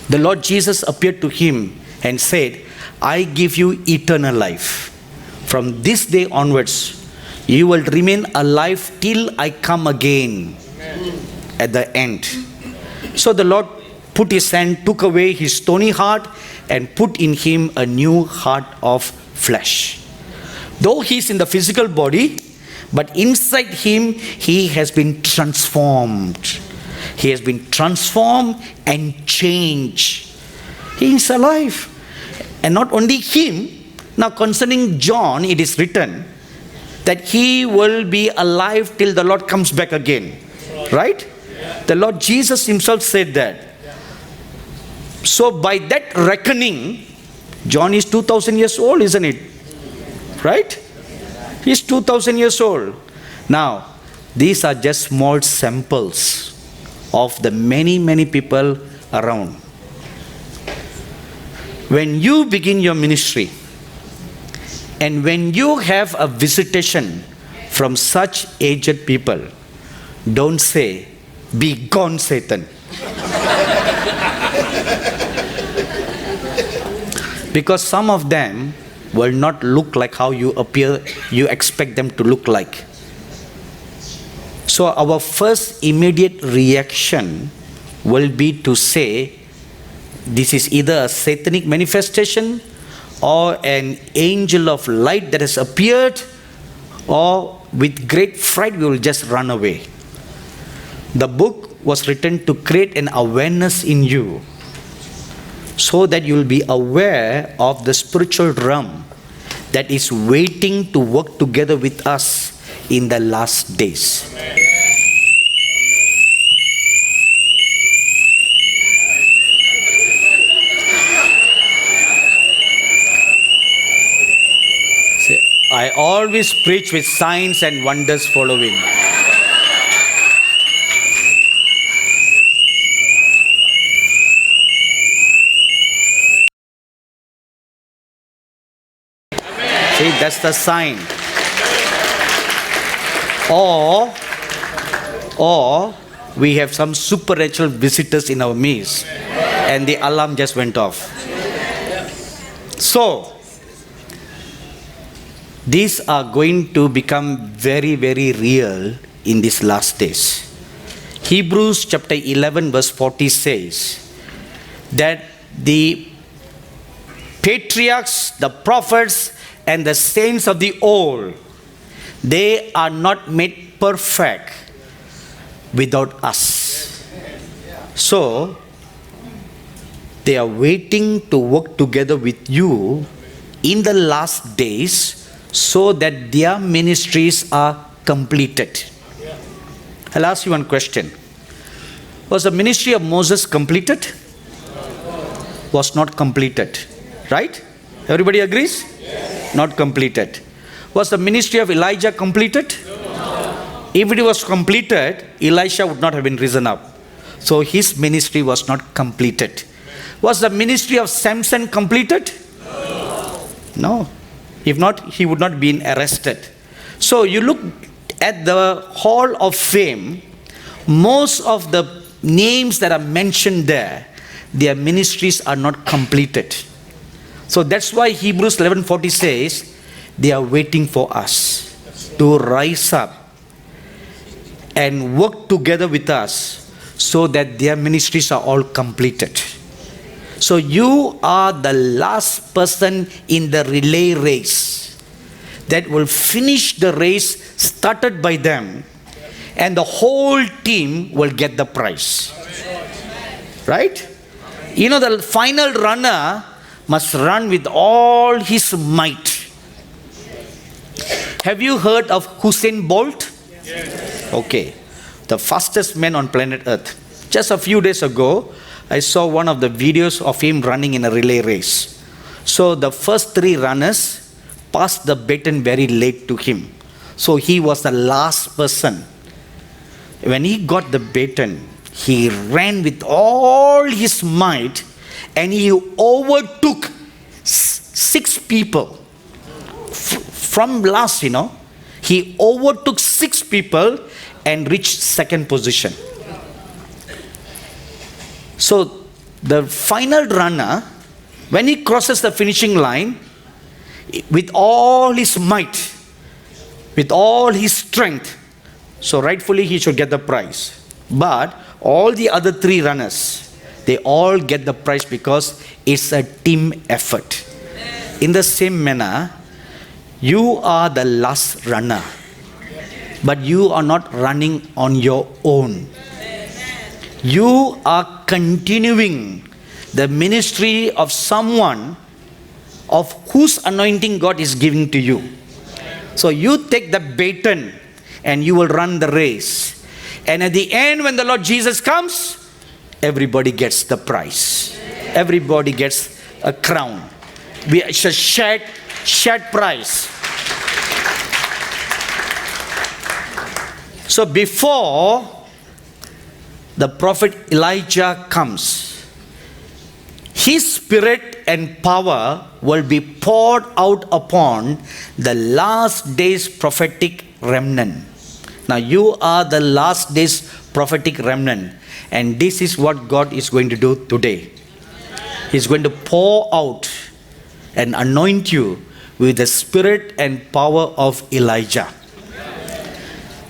the Lord Jesus appeared to him and said, I give you eternal life. From this day onwards, you will remain alive till I come again. Amen. At the end. So the Lord put his hand, took away his stony heart, and put in him a new heart of flesh. Though he is in the physical body, but inside him, he has been transformed. He has been transformed and changed. He is alive. And not only him, now concerning John, it is written that he will be alive till the Lord comes back again. Right? The Lord Jesus himself said that. So by that reckoning, John is 2000 years old, isn't it? Right? He's 2000 years old. Now, these are just small samples of the many, many people around. When you begin your ministry, and when you have a visitation from such aged people, don't say, be gone, Satan. Because some of them will not look like how you expect them to look like. So our first immediate reaction will be to say, this is either a satanic manifestation or an angel of light that has appeared, or with great fright, we will just run away. The book was written to create an awareness in you so that you will be aware of the spiritual realm that is waiting to work together with us in the last days. See, I always preach with signs and wonders following. See, that's the sign. Or we have some supernatural visitors in our midst and the alarm just went off. So, these are going to become very, very real in these last days. Hebrews chapter 11 verse 40 says that the patriarchs, the prophets, and the saints of the old, they are not made perfect without us. So, they are waiting to work together with you in the last days so that their ministries are completed. I'll ask you one question. Was the ministry of Moses completed? Was not completed. Right? Everybody agrees? Not completed. Was the ministry of Elijah completed? No. If it was completed, Elisha would not have been risen up. So his ministry was not completed. Was the ministry of Samson completed? No. If not, he would not be arrested. So you look at the Hall of Fame, most of the names that are mentioned there, their ministries are not completed. So that's why Hebrews 11:40 says, they are waiting for us to rise up and work together with us so that their ministries are all completed. So you are the last person in the relay race that will finish the race started by them, and the whole team will get the prize. Right? You know, the final runner must run with all his might. Have you heard of Usain Bolt? Yes. Okay. The fastest man on planet Earth. Just a few days ago, I saw one of the videos of him running in a relay race. So the first three runners passed the baton very late to him. So he was the last person. When he got the baton, he ran with all his might and he overtook 6 people. From last, he overtook 6 people and reached second position. So the final runner, when he crosses the finishing line, with all his might, with all his strength, so rightfully he should get the prize. But all the other 3 runners, they all get the prize because it's a team effort. In the same manner, you are the last runner, but you are not running on your own. You are continuing the ministry of someone of whose anointing God is giving to you. So you take the baton and you will run the race. And at the end, when the Lord Jesus comes, everybody gets the prize. Everybody gets a crown. It's a shared prize. So before the prophet Elijah comes, his spirit and power will be poured out upon the last days prophetic remnant. Now you are the last days prophetic remnant, and this is what God is going to do today. He's going to pour out and anoint you with the spirit and power of Elijah.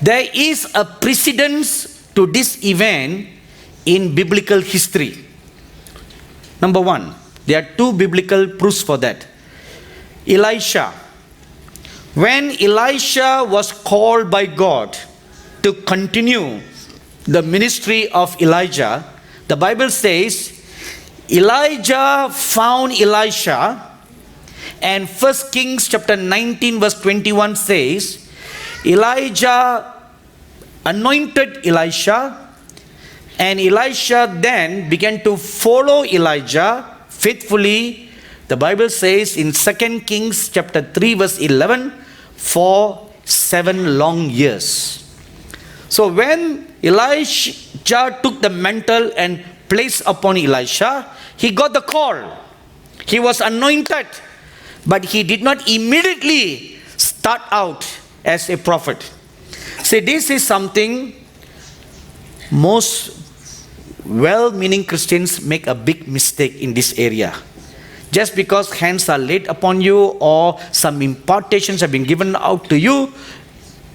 There is a precedence to this event in biblical history. Number 1, there are 2 biblical proofs for that. Elisha When Elisha was called by God to continue the ministry of Elijah, the Bible says Elijah found Elisha, and 1 Kings chapter 19 verse 21 says Elijah anointed Elisha, and Elisha then began to follow Elijah faithfully. The Bible says in 2 Kings chapter 3 verse 11, for 7 long years. So when Elijah took the mantle and placed upon Elisha, he got the call. He was anointed, but he did not immediately start out as a prophet. See, this is something most well-meaning Christians make a big mistake in this area. Just because hands are laid upon you or some impartations have been given out to you,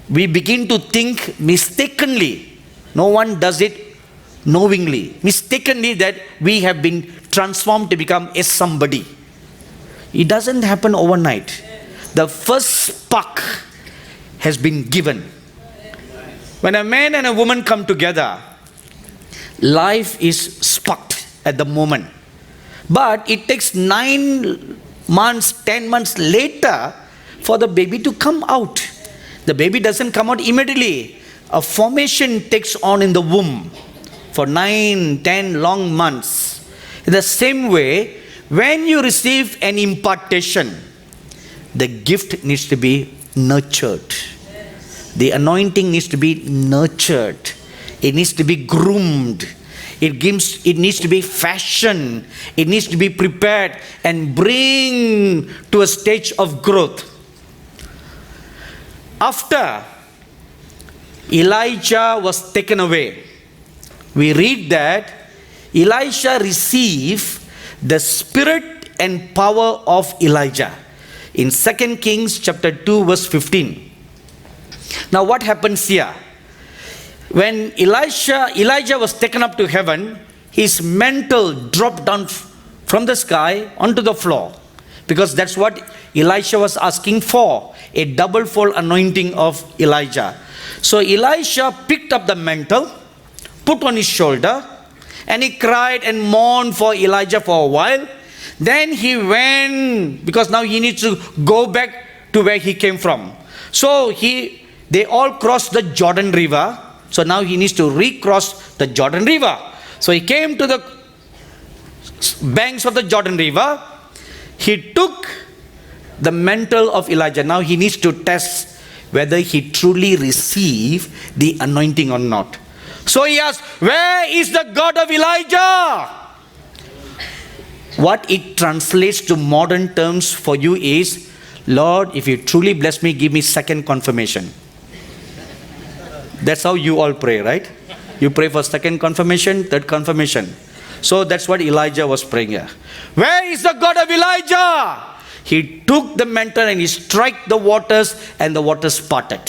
we begin to think mistakenly. No one does it knowingly. Mistakenly that we have been transformed to become a somebody. It doesn't happen overnight. The first spark has been given. When a man and a woman come together, life is sparked at the moment. But it takes 9 months, 10 months later for the baby to come out. The baby doesn't come out immediately. A formation takes on in the womb for 9, 10 long months. In the same way, when you receive an impartation, the gift needs to be nurtured. The anointing needs to be nurtured. It needs to be groomed. It needs to be fashioned. It needs to be prepared and bring to a stage of growth. After Elijah was taken away, we read that Elisha received the spirit and power of Elijah in 2 Kings chapter 2 verse 15. Now what happens here? When Elijah was taken up to heaven, his mantle dropped down from the sky onto the floor, because that's what Elisha was asking for, a double-fold anointing of Elijah. So Elisha picked up the mantle, put on his shoulder, and he cried and mourned for Elijah for a while. Then he went, because now he needs to go back to where he came from. So they all crossed the Jordan River. So now he needs to recross the Jordan River. So he came to the banks of the Jordan River. He took the mantle of Elijah. Now he needs to test whether he truly received the anointing or not. So he asked, where is the God of Elijah? What it translates to modern terms for you is, Lord, if you truly bless me, give me second confirmation. That's how you all pray, right? You pray for second confirmation, third confirmation. So that's what Elijah was praying here. Where is the God of Elijah? He took the mantle and he struck the waters, and the waters parted.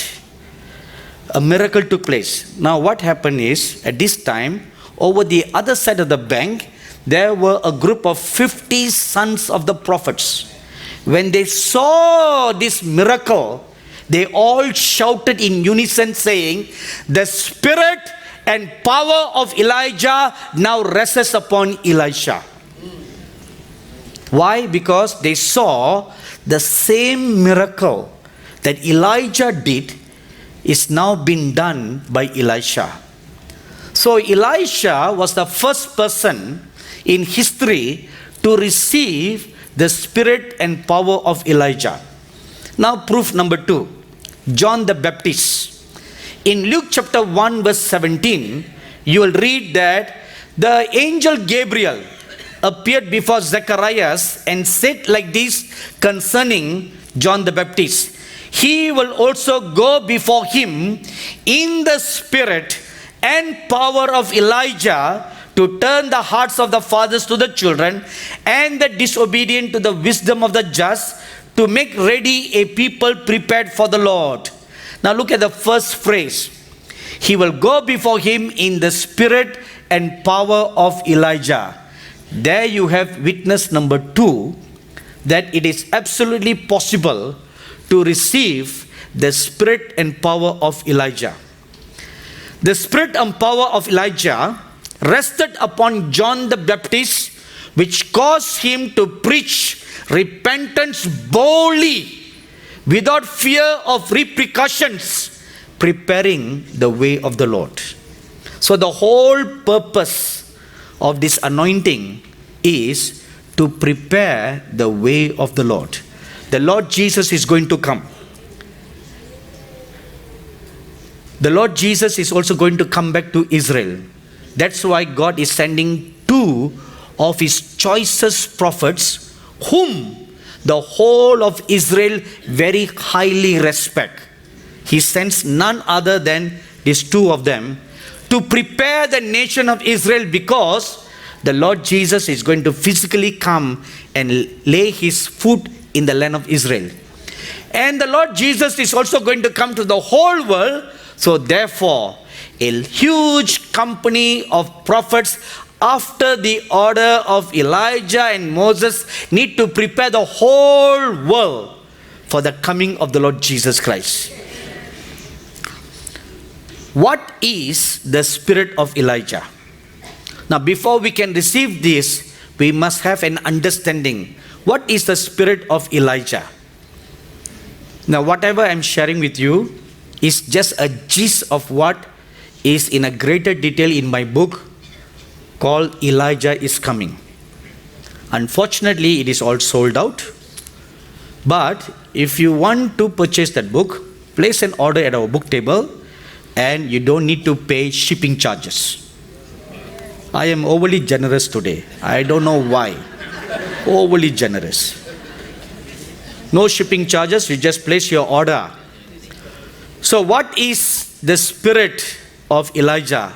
A miracle took place. Now what happened is, at this time, over the other side of the bank, there were a group of 50 sons of the prophets. When they saw this miracle, they all shouted in unison saying, the spirit and power of Elijah now rests upon Elisha. Why? Because they saw the same miracle that Elijah did is now being done by Elisha. So Elisha was the first person in history to receive the spirit and power of Elijah. Now proof number 2, John the Baptist. In Luke chapter 1 verse 17, you will read that the angel Gabriel appeared before Zacharias and said like this concerning John the Baptist. He will also go before him in the spirit and power of Elijah to turn the hearts of the fathers to the children and the disobedient to the wisdom of the just, to make ready a people prepared for the Lord. Now look at the first phrase. He will go before him in the spirit and power of Elijah. There you have witness number 2, that it is absolutely possible to receive the spirit and power of Elijah. The spirit and power of Elijah rested upon John the Baptist, which caused him to preach repentance boldly, without fear of repercussions, preparing the way of the Lord. So the whole purpose of this anointing is to prepare the way of the Lord. The Lord Jesus is going to come. The Lord Jesus is also going to come back to Israel. That's why God is sending two of his choicest prophets, whom the whole of Israel very highly respect. He sends none other than these two of them to prepare the nation of Israel, because the Lord Jesus is going to physically come and lay his foot in the land of Israel. And the Lord Jesus is also going to come to the whole world. So therefore, a huge company of prophets after the order of Elijah and Moses need to prepare the whole world for the coming of the Lord Jesus Christ. What is the spirit of Elijah? Now, before we can receive this, we must have an understanding. What is the spirit of Elijah? Now, whatever I'm sharing with you is just a gist of what is in a greater detail in my book called Elijah is Coming. Unfortunately, it is all sold out. But if you want to purchase that book, place an order at our book table, and you don't need to pay shipping charges. I am overly generous today. I don't know why. Overly generous. No shipping charges, you just place your order. So what is the spirit of Elijah?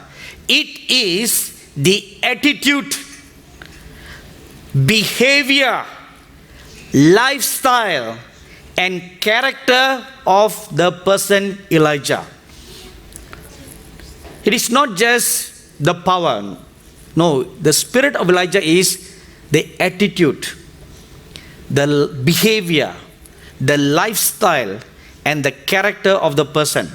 It is the attitude, behavior, lifestyle, and character of the person Elijah. It is not just the power. No, the spirit of Elijah is the attitude, the behavior, the lifestyle, and the character of the person.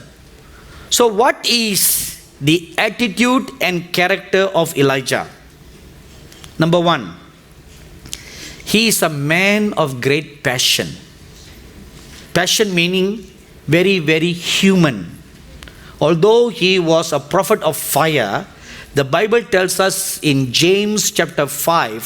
So what is the attitude and character of Elijah? Number one, he is a man of great passion. Passion meaning very, very human. Although he was a prophet of fire, the Bible tells us in James chapter 5,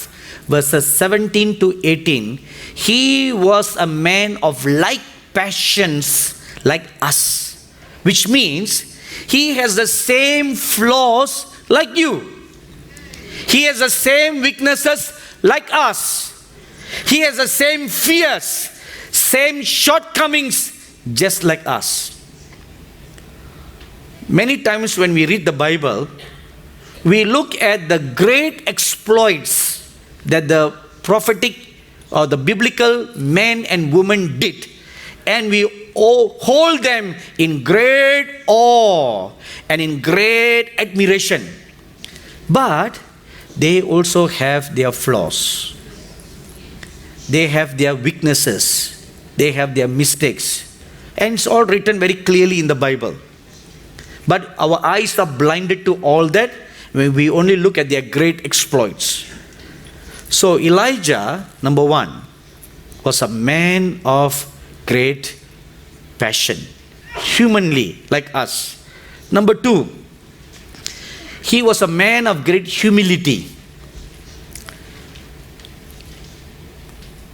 verses 17 to 18, he was a man of like passions like us, which means he has the same flaws like you. He has the same weaknesses like us. He has the same fears, same shortcomings just like us. Many times when we read the Bible, we look at the great exploits that the prophetic or the biblical men and women did, and we hold them in great awe and in great admiration. But they also have their flaws. They have their weaknesses. They have their mistakes. And it's all written very clearly in the Bible. But our eyes are blinded to all that when we only look at their great exploits. So Elijah, number one, was a man of great passion, humanly, like us. Number two, he was a man of great humility.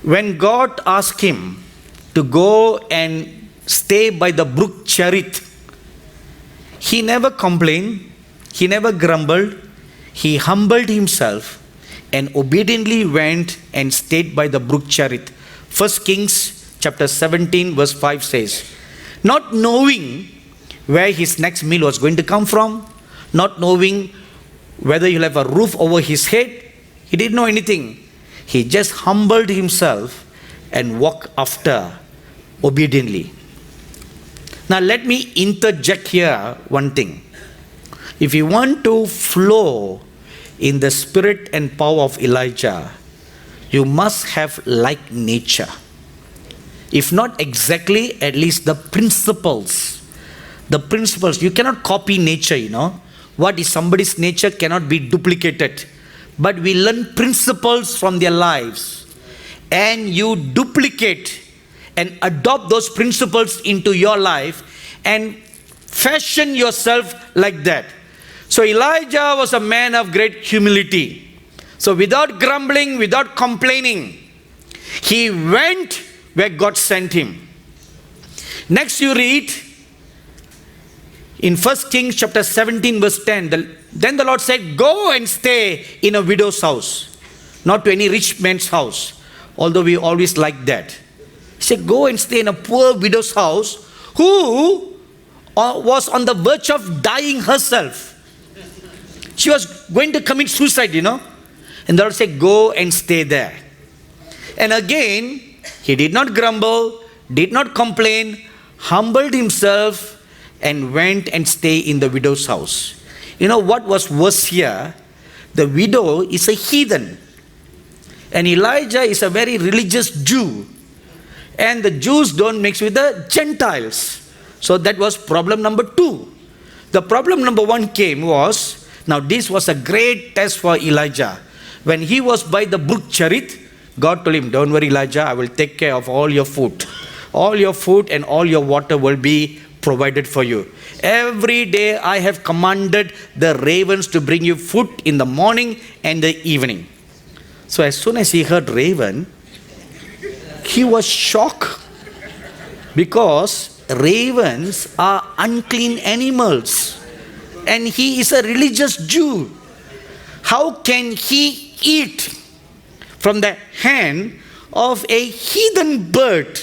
When God asked him to go and stay by the brook Cherith, he never complained, he never grumbled, he humbled himself and obediently went and stayed by the brook Cherith. 1 Kings chapter 17 verse 5 says, not knowing where his next meal was going to come from, not knowing whether he'll have a roof over his head, he didn't know anything. He just humbled himself and walked after obediently. Now let me interject here one thing. If you want to flow in the spirit and power of Elijah, you must have like nature. If not exactly, at least the principles. The principles. You cannot copy nature, What is somebody's nature cannot be duplicated. But we learn principles from their lives. And you duplicate and adopt those principles into your life and fashion yourself like that. So Elijah was a man of great humility. So without grumbling, without complaining, he went where God sent him. Next you read in 1 Kings chapter 17 verse 10. Then the Lord said, go and stay in a widow's house, not to any rich man's house, although we always like that. He said, go and stay in a poor widow's house who was on the verge of dying herself. She was going to commit suicide, And the Lord said, go and stay there. And again, he did not grumble, did not complain, humbled himself and went and stayed in the widow's house. What was worse here? The widow is a heathen. And Elijah is a very religious Jew. And the Jews don't mix with the Gentiles. So that was problem number 2. The problem number 1 came was, now this was a great test for Elijah. When he was by the brook Cherith, God told him, don't worry Elijah, I will take care of all your food. All your food and all your water will be provided for you. Every day I have commanded the ravens to bring you food in the morning and the evening. So as soon as he heard raven, he was shocked. Because ravens are unclean animals. And he is a religious Jew. How can he eat from the hand of a heathen bird,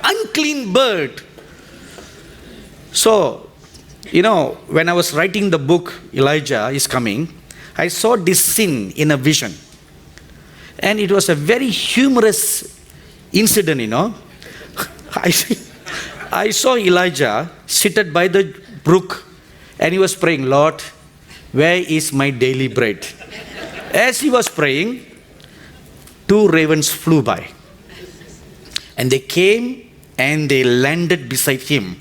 unclean bird? So, when I was writing the book, Elijah is Coming, I saw this scene in a vision. And it was a very humorous incident, I saw Elijah seated by the brook and he was praying, Lord, where is my daily bread? As he was praying, 2 ravens flew by. And they came and they landed beside him.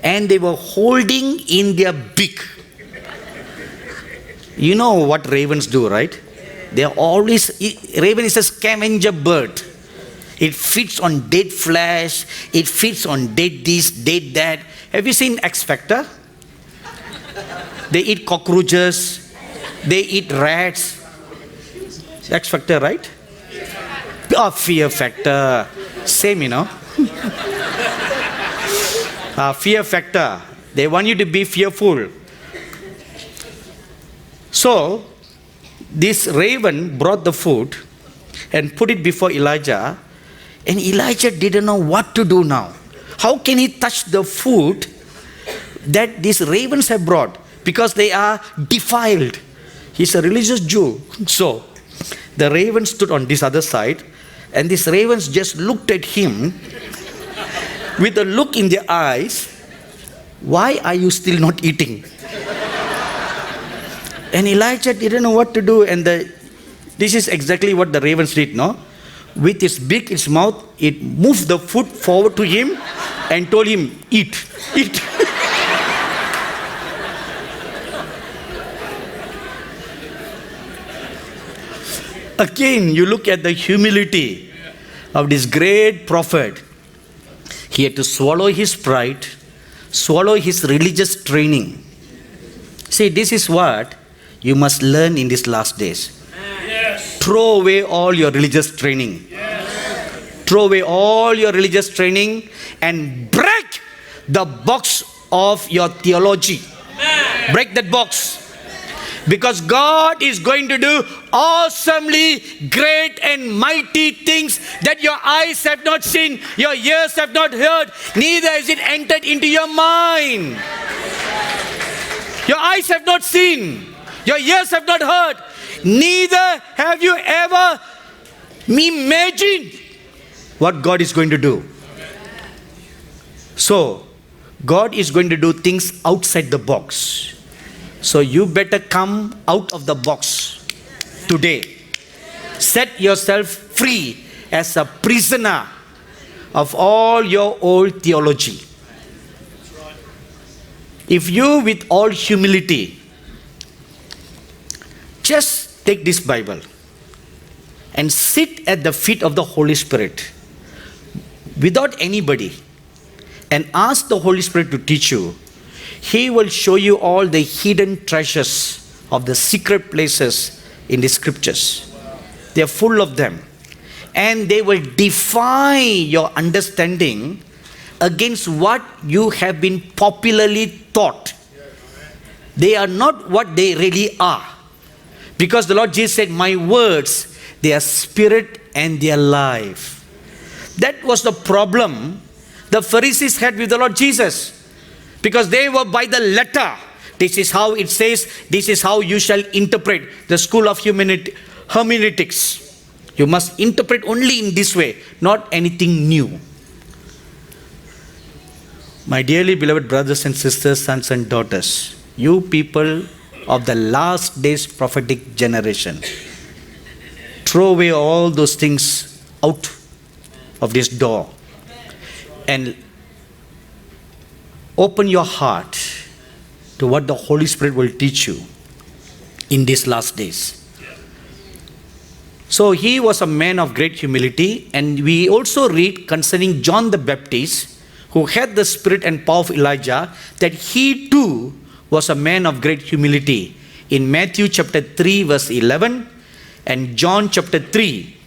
And they were holding in their beak. You know what ravens do, right? They are always, raven is a scavenger bird. It feeds on dead flesh. It feeds on dead this, dead that. Have you seen X Factor? They eat cockroaches. They eat rats. X Factor, right? Fear Factor. Same, Fear Factor. They want you to be fearful. So, this raven brought the food and put it before Elijah. And Elijah didn't know what to do now. How can he touch the food that these ravens have brought? Because they are defiled. He's a religious Jew. So, the raven stood on this other side. And these ravens just looked at him with a look in their eyes. Why are you still not eating? And Elijah didn't know what to do. And this is exactly what the ravens did, no? With its beak, its mouth, it moved the food forward to him and told him, eat, eat. Again, you look at the humility of this great prophet. He had to swallow his pride, swallow his religious training. See, this is what you must learn in these last days. Yes. Throw away all your religious training. Yes. Throw away all your religious training and break the box of your theology. Amen. Break that box. Because God is going to do awesomely great and mighty things that your eyes have not seen, your ears have not heard, neither has it entered into your mind. Your eyes have not seen, your ears have not heard, neither have you ever imagined what God is going to do. So, God is going to do things outside the box. So you better come out of the box today. Set yourself free as a prisoner of all your old theology. If you, with all humility, just take this Bible and sit at the feet of the Holy Spirit without anybody and ask the Holy Spirit to teach you, He will show you all the hidden treasures of the secret places in the scriptures. They are full of them. And they will defy your understanding against what you have been popularly taught. They are not what they really are. Because the Lord Jesus said, my words, they are spirit and they are life. That was the problem the Pharisees had with the Lord Jesus. Because they were by the letter. This is how it says, this is how you shall interpret the school of hermeneutics. You must interpret only in this way, not anything new. My dearly beloved brothers and sisters, sons and daughters, you people of the last days prophetic generation, throw away all those things out of this door and open your heart to what the Holy Spirit will teach you in these last days. So he was a man of great humility, and we also read concerning John the Baptist, who had the spirit and power of Elijah, that he too was a man of great humility. In Matthew chapter 3 verse 11 and John chapter 3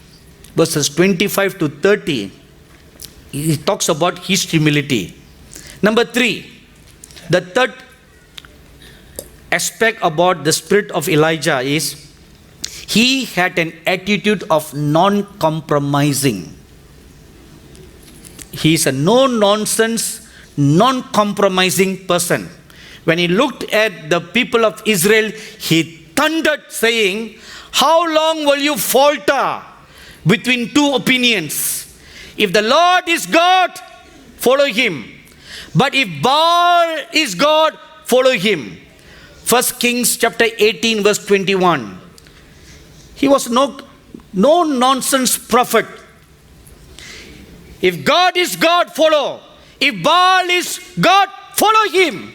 verses 25 to 30, he talks about his humility. Number 3, the third aspect about the spirit of Elijah is he had an attitude of non-compromising. He is a no-nonsense, non-compromising person. When he looked at the people of Israel, he thundered saying, how long will you falter between two opinions? If the Lord is God, follow him. But if Baal is God, follow him. 1 Kings chapter 18 verse 21. He was no nonsense prophet. If God is God, follow. If Baal is God, follow him.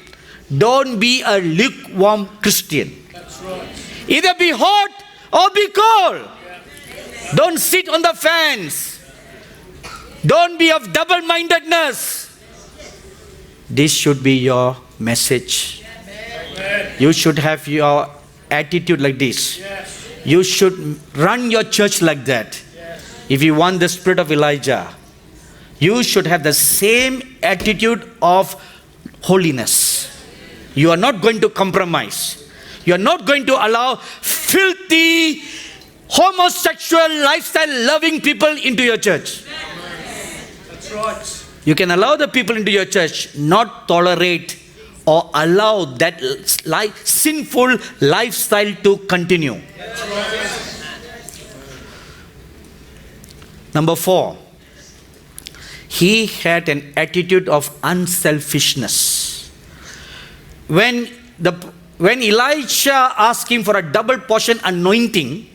Don't be a lukewarm Christian. That's right. Either be hot or be cold. Don't sit on the fence. Don't be of double-mindedness. This should be your message. Amen. You should have your attitude like this. Yes. You should run your church like that. Yes. If you want the spirit of Elijah, you should have the same attitude of holiness. You are not going to compromise. You are not going to allow filthy, homosexual, lifestyle-loving people into your church. That's right. You can allow the people into your church, not tolerate or allow that sinful lifestyle to continue. That's right. Number 4, he had an attitude of unselfishness. When Elisha asked him for a double portion anointing,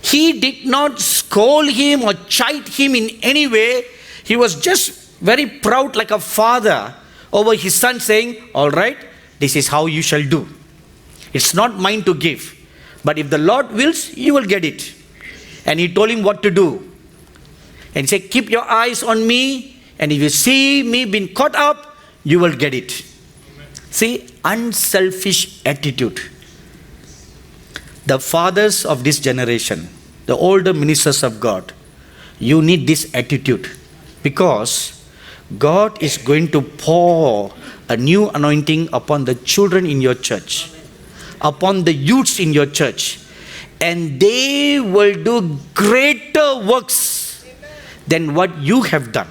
he did not scold him or chide him in any way. He was just very proud like a father over his son, saying, all right, this is how you shall do. It's not mine to give. But if the Lord wills, you will get it. And he told him what to do. And he said, keep your eyes on me. And if you see me being caught up, you will get it. Amen. See, unselfish attitude. The fathers of this generation, the older ministers of God, you need this attitude. Because God is going to pour a new anointing upon the children in your church, upon the youths in your church, and they will do greater works than what you have done.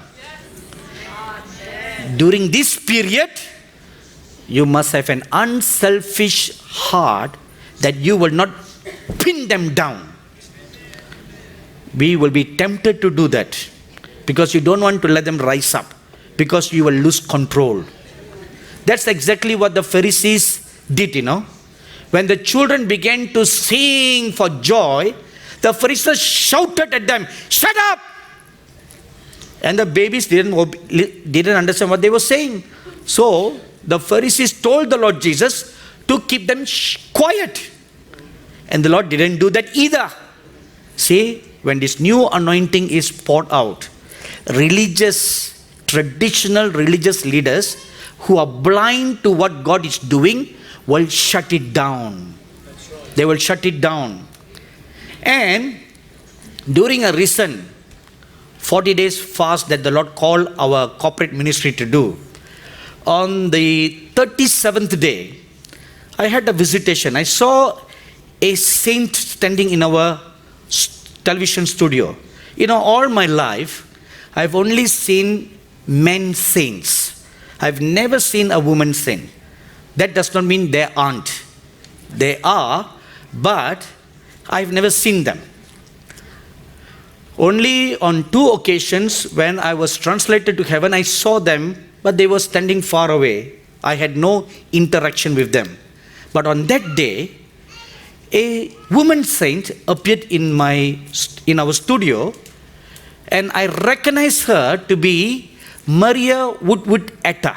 During this period, you must have an unselfish heart that you will not pin them down. We will be tempted to do that because you don't want to let them rise up, because you will lose control. That's exactly what the Pharisees did, When the children began to sing for joy, the Pharisees shouted at them, shut up! And the babies didn't understand what they were saying. So the Pharisees told the Lord Jesus to keep them quiet. And the Lord didn't do that either. See, when this new anointing is poured out, traditional religious leaders who are blind to what God is doing will shut it down. They will shut it down. And during a recent 40 days fast that the Lord called our corporate ministry to do, on the 37th day, I had a visitation. I saw a saint standing in our television studio. All my life, I've only seen men saints. I've never seen a woman saint. That does not mean they aren't. They are, but I've never seen them. Only on 2 occasions when I was translated to heaven, I saw them, but they were standing far away. I had no interaction with them. But on that day, a woman saint appeared in our studio, and I recognized her to be Maria Woodward Etta.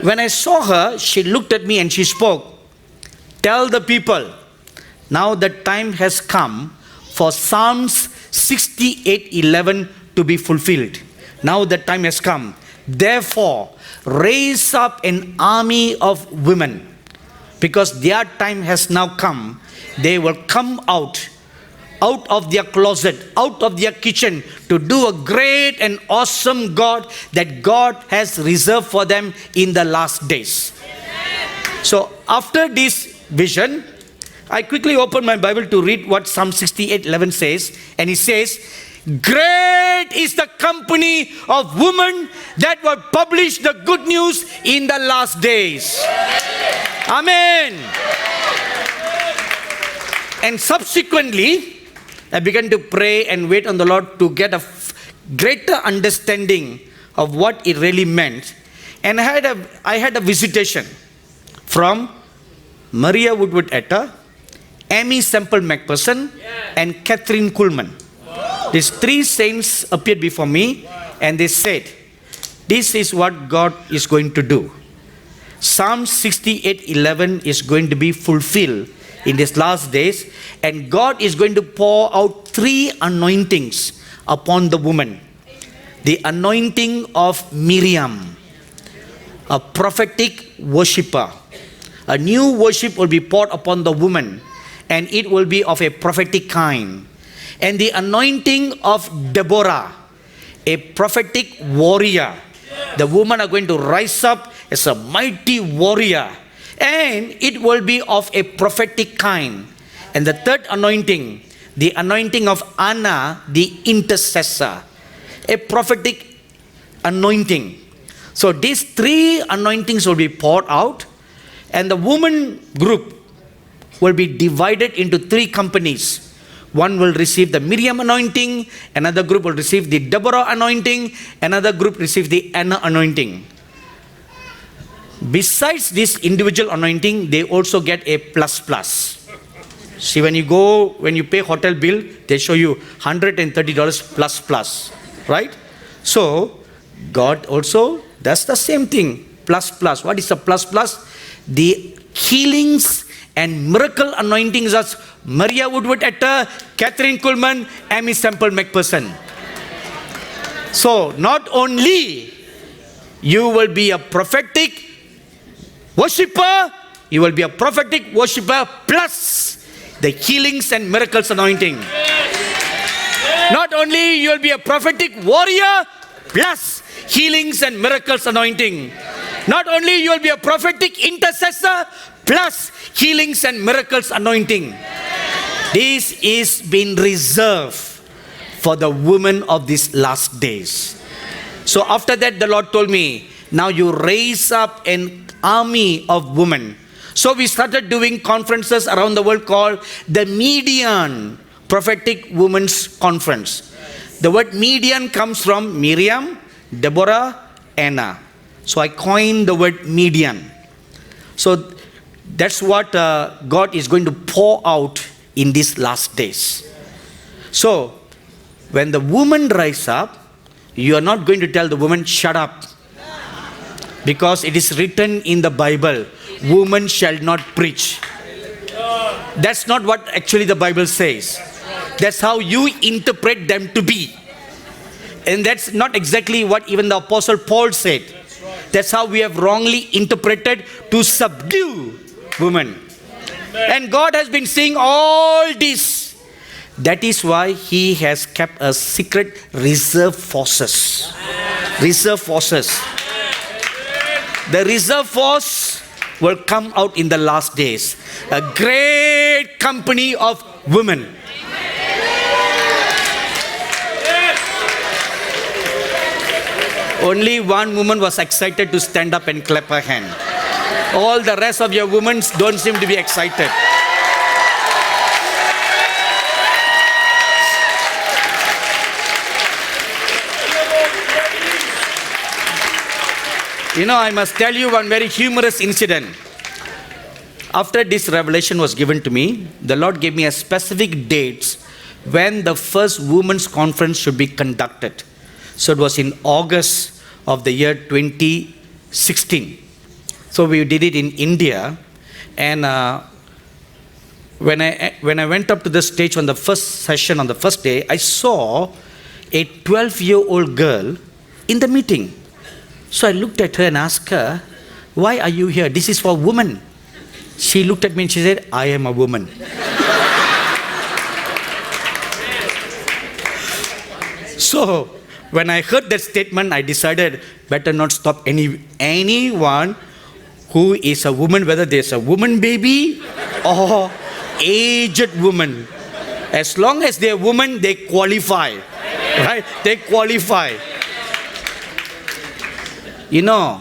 When I saw her, she looked at me and she spoke. Tell the people, now the time has come for Psalms 68:11 to be fulfilled. Now the time has come. Therefore, raise up an army of women, because their time has now come. They will come out of their closet, out of their kitchen, to do a great and awesome God that God has reserved for them in the last days. So after this vision, I quickly opened my Bible to read what Psalm 68:11 says. And it says, great is the company of women that will publish the good news in the last days. Amen. And subsequently, I began to pray and wait on the Lord to get a greater understanding of what it really meant. And I had a visitation from Maria Woodward Etta, Amy Semple McPherson, and Catherine Kuhlman. These 3 saints appeared before me, and they said, this is what God is going to do. Psalm 68:11 is going to be fulfilled in these last days, and God is going to pour out 3 anointings upon the woman. The anointing of Miriam, a prophetic worshipper. A new worship will be poured upon the woman, and it will be of a prophetic kind. And the anointing of Deborah, a prophetic warrior. The women are going to rise up as a mighty warrior, and it will be of a prophetic kind. And the third anointing, the anointing of Anna, the intercessor, a prophetic anointing. So these 3 anointings will be poured out, and the woman group will be divided into 3 companies. One will receive the Miriam anointing, another group will receive the Deborah anointing, another group receive the Anna anointing. Besides this individual anointing, they also get a plus. See, when you pay hotel bill, they show you $130 plus, right? So, God also does the same thing, plus. What is a plus? The healings and miracle anointings of Maria Woodward Etta, Catherine Kuhlman, Amy Semple McPherson. So, not only you will be a prophetic worshipper, you will be a prophetic worshipper plus the healings and miracles anointing. Not only you will be a prophetic warrior plus healings and miracles anointing. Not only you will be a prophetic intercessor plus healings and miracles anointing. This is been reserved for the women of these last days. So after that, the Lord told me, now you raise up an army of women. So we started doing conferences around the world called the Median Prophetic Women's Conference. The word Median comes from Miriam, Deborah, Anna. So I coined the word Median. So that's what God is going to pour out in these last days. So when the women rise up, You are not going to tell the woman, shut up. Because it is written in the Bible, woman shall not preach. That's not what actually the Bible says. That's how you interpret them to be. And that's not exactly what even the Apostle Paul said. That's how we have wrongly interpreted to subdue women. And God has been seeing all this. That is why He has kept a secret reserve forces. Reserve forces. The reserve force will come out in the last days. A great company of women. Only one woman was excited to stand up and clap her hand. All the rest of your women don't seem to be excited. You know, I must tell you one very humorous incident. After this revelation was given to me, the Lord gave me a specific dates when the first women's conference should be conducted. So it was in August of the year 2016. So we did it in India. And when I went up to the stage on the first session, on the first day, I saw a 12-year-old girl in the meeting. So I looked at her and asked her, why are you here? This is for women. She looked at me and she said, I am a woman. So when I heard that statement, I decided better not stop anyone who is a woman, whether there's a woman baby or aged woman. As long as they're women, they qualify. Right? They qualify. You know,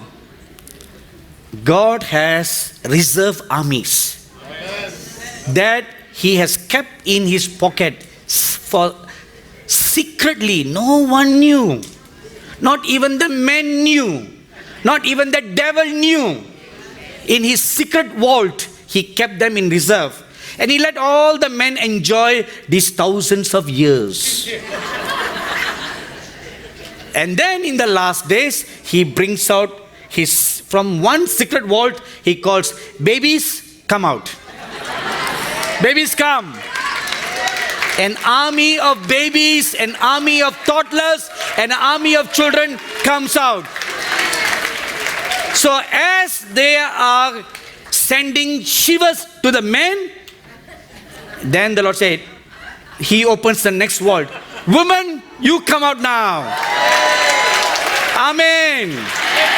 God has reserved armies that He has kept in His pocket for secretly. No one knew. Not even the men knew. Not even the devil knew. In His secret vault, He kept them in reserve. And He let all the men enjoy these thousands of years. And then in the last days, He brings out from one secret vault, He calls, babies, come out. Babies, come. An army of babies, an army of toddlers, an army of children comes out. So as they are sending shivers to the men, then the Lord said, He opens the next vault. Woman, you come out now. Amen.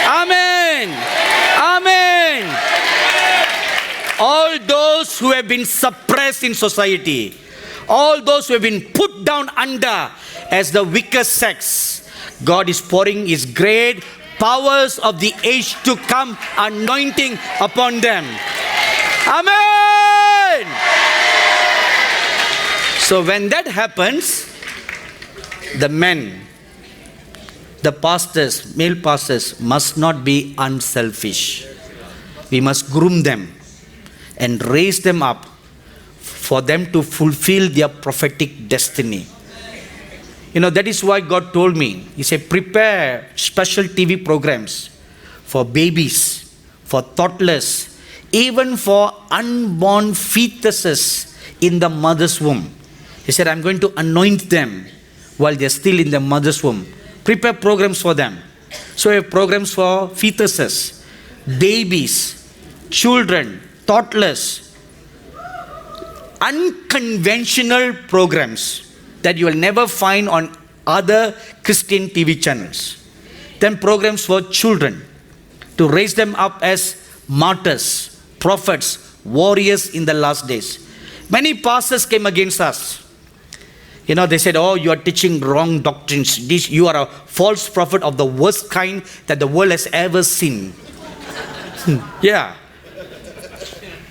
Amen. Amen. All those who have been suppressed in society, all those who have been put down under as the weaker sex, God is pouring His great powers of the age to come anointing upon them. Amen. So when that happens, the men, the pastors, male pastors, must not be unselfish. We must groom them and raise them up for them to fulfill their prophetic destiny. You know, that is why God told me, He said, prepare special TV programs for babies, for toddlers, even for unborn fetuses in the mother's womb. He said, I'm going to anoint them while they're still in the mother's womb. Prepare programs for them. So we have programs for fetuses, babies, children, toddlers, unconventional programs that you will never find on other Christian TV channels. Then programs for children to raise them up as martyrs, prophets, warriors in the last days. Many pastors came against us. You know, they said, oh, you are teaching wrong doctrines. You are a false prophet of the worst kind that the world has ever seen. Yeah.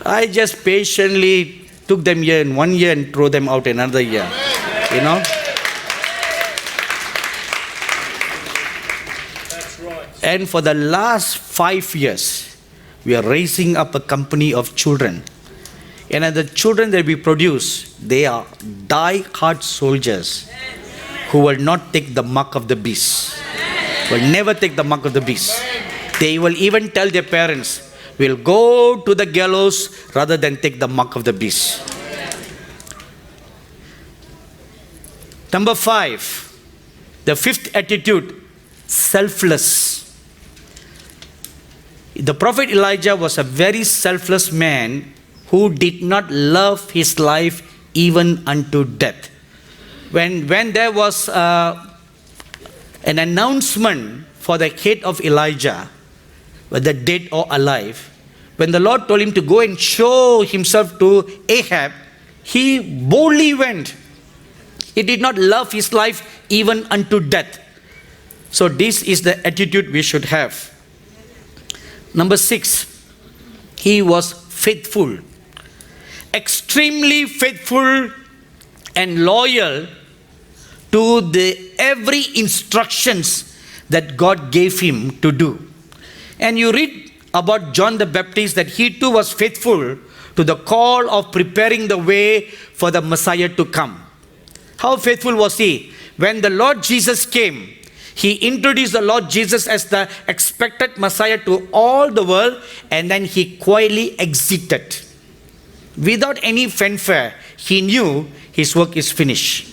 I just patiently took them here in 1 year and throw them out another year. You know? That's right. And for the last 5 years, we are raising up a company of children. And the children that we produce, they are die-hard soldiers who will not take the mark of the beast. Will never take the mark of the beast. They will even tell their parents, we'll go to the gallows rather than take the mark of the beast. Number 5, the fifth attitude, selfless. The prophet Elijah was a very selfless man who did not love his life even unto death. When there was an announcement for the head of Elijah, whether dead or alive, when the Lord told him to go and show himself to Ahab, he boldly went. He did not love his life even unto death. So this is the attitude we should have. Number 6, he was faithful. Extremely faithful and loyal to the every instructions that God gave him to do. And you read about John the Baptist that he too was faithful to the call of preparing the way for the Messiah to come. How faithful was he? When the Lord Jesus came, he introduced the Lord Jesus as the expected Messiah to all the world, and then he quietly exited. Without any fanfare, he knew his work is finished.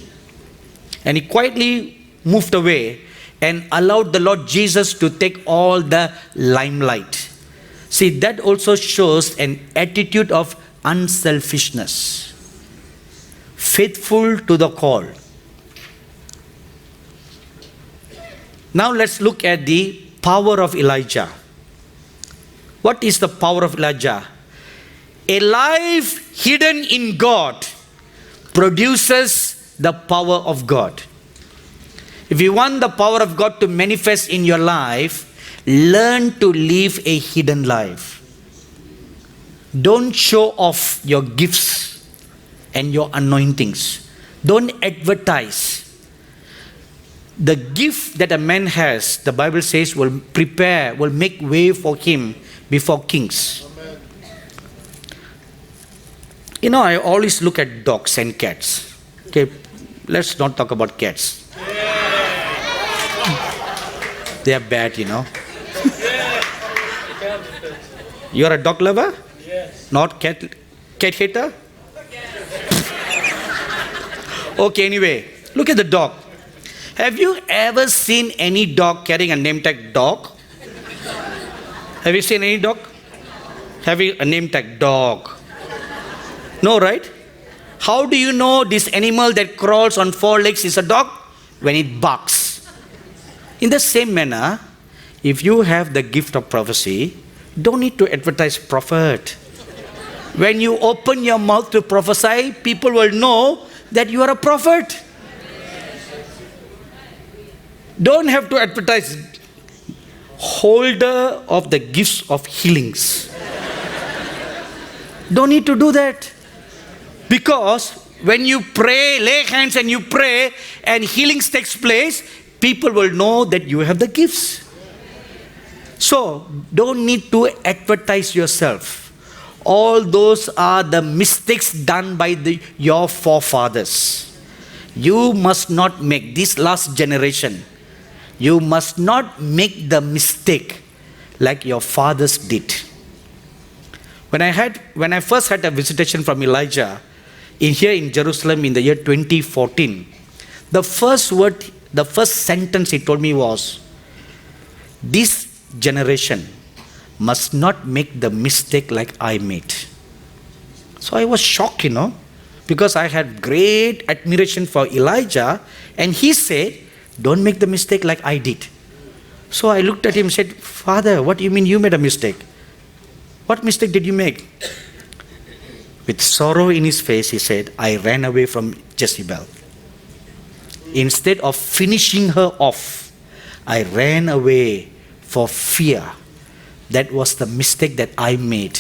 And he quietly moved away and allowed the Lord Jesus to take all the limelight. See, that also shows an attitude of unselfishness. Faithful to the call. Now let's look at the power of Elijah. What is the power of Elijah? A life hidden in God produces the power of God. If you want the power of God to manifest in your life, learn to live a hidden life. Don't show off your gifts and your anointings. Don't advertise. The gift that a man has, the Bible says, will make way for him before kings. Amen. You know, I always look at dogs and cats. Okay, let's not talk about cats. They are bad, you know. You are a dog lover? Yes. Not cat hater? Okay, anyway, look at the dog. Have you ever seen any dog carrying a name tag dog? Have you seen any dog having a name tag dog? No, right? How do you know this animal that crawls on 4 legs is a dog? When it barks. In the same manner, if you have the gift of prophecy, don't need to advertise prophet. When you open your mouth to prophesy, people will know that you are a prophet. Don't have to advertise holder of the gifts of healings. Don't need to do that. Because when you pray, lay hands and you pray and healings takes place, people will know that you have the gifts. So, don't need to advertise yourself. All those are the mistakes done by your forefathers. You must not make, this last generation, you must not make the mistake like your fathers did. When I first had a visitation from Elijah here in Jerusalem in the year 2014, the first sentence he told me was, this generation must not make the mistake like I made. So I was shocked, you know, because I had great admiration for Elijah, and he said, don't make the mistake like I did. So I looked at him and said, Father, what do you mean you made a mistake? What mistake did you make? With sorrow in his face, he said, I ran away from Jezebel. Instead of finishing her off, I ran away for fear. That was the mistake that I made.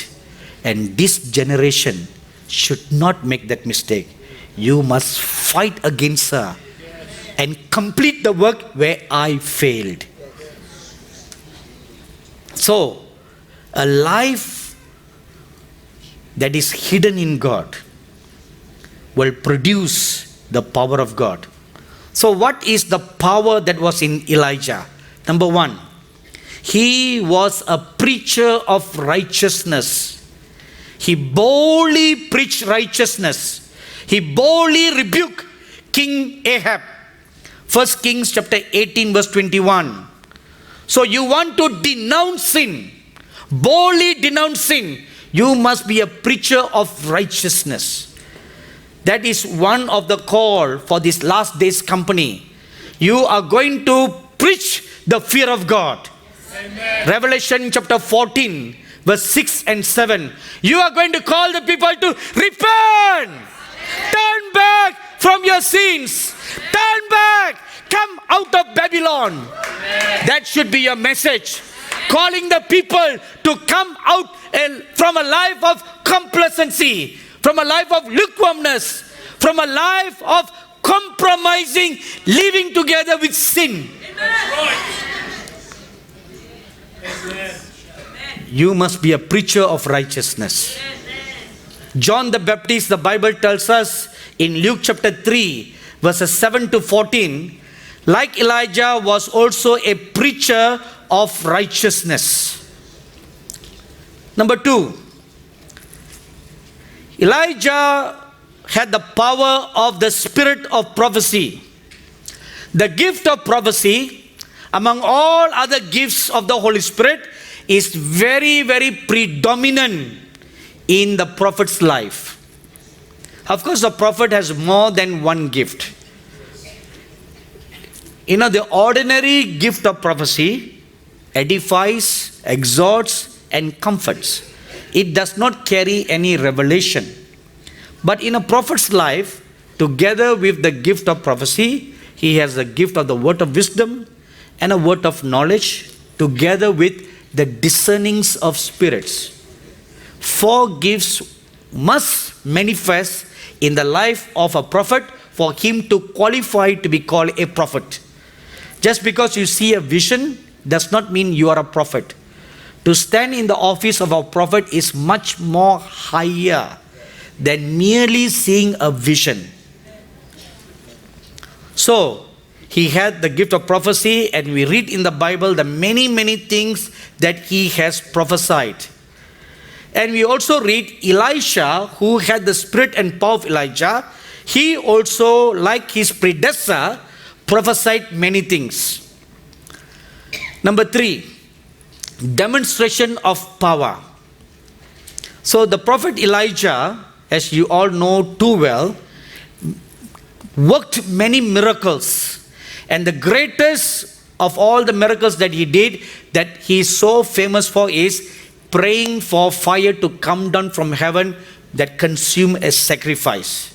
And this generation should not make that mistake. You must fight against her and complete the work where I failed. So, a life that is hidden in God will produce the power of God. So, what is the power that was in Elijah? Number one, he was a preacher of righteousness. He boldly preached righteousness. He boldly rebuked King Ahab. 1 Kings chapter 18 verse 21. So you want to denounce sin, boldly denounce sin, you must be a preacher of righteousness. That is one of the call for this last days company. You are going to preach the fear of God. Amen. Revelation chapter 14 verse 6 and 7. You are going to call the people to repent. Turn back from your sins. Turn back. Come out of Babylon. That should be your message. Calling the people to come out from a life of complacency, from a life of lukewarmness, from a life of compromising, living together with sin. Amen. You must be a preacher of righteousness. John the Baptist, the Bible tells us in Luke chapter 3, verses 7 to 14, like Elijah was also a preacher of righteousness. Number two, Elijah had the power of the spirit of prophecy. The gift of prophecy, among all other gifts of the Holy Spirit, is very, very predominant in the prophet's life. Of course, the prophet has more than one gift. The ordinary gift of prophecy edifies, exhorts, and comforts. It does not carry any revelation. But in a prophet's life, together with the gift of prophecy, he has the gift of the word of wisdom and a word of knowledge, together with the discernings of spirits. 4 gifts must manifest in the life of a prophet for him to qualify to be called a prophet. Just because you see a vision does not mean you are a prophet. To stand in the office of a prophet is much more higher than merely seeing a vision. So, he had the gift of prophecy, and we read in the Bible the many, many things that he has prophesied. And we also read Elisha, who had the spirit and power of Elijah. He also, like his predecessor, prophesied many things. Number 3, demonstration of power. So the prophet Elijah, as you all know too well, worked many miracles. And the greatest of all the miracles that he did, that he is so famous for, is praying for fire to come down from heaven that consume a sacrifice.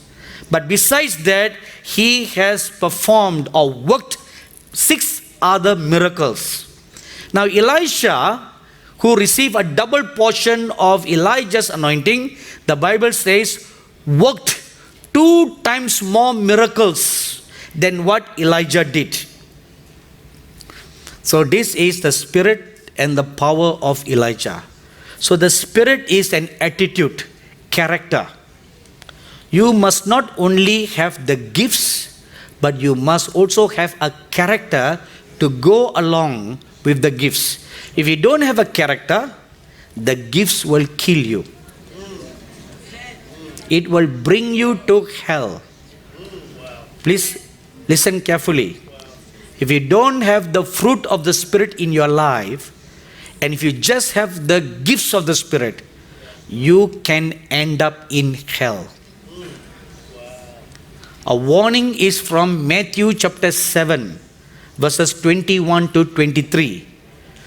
But besides that, he has performed or worked 6 other miracles. Now Elisha, who received a double portion of Elijah's anointing, the Bible says, worked 2 times more miracles than what Elijah did. So this is the spirit and the power of Elijah. So the spirit is an attitude, character. You must not only have the gifts, but you must also have a character to go along with the gifts. If you don't have a character, the gifts will kill you. It will bring you to hell. Please listen carefully. If you don't have the fruit of the Spirit in your life, and if you just have the gifts of the Spirit, you can end up in hell. A warning is from Matthew chapter 7, verses 21 to 23.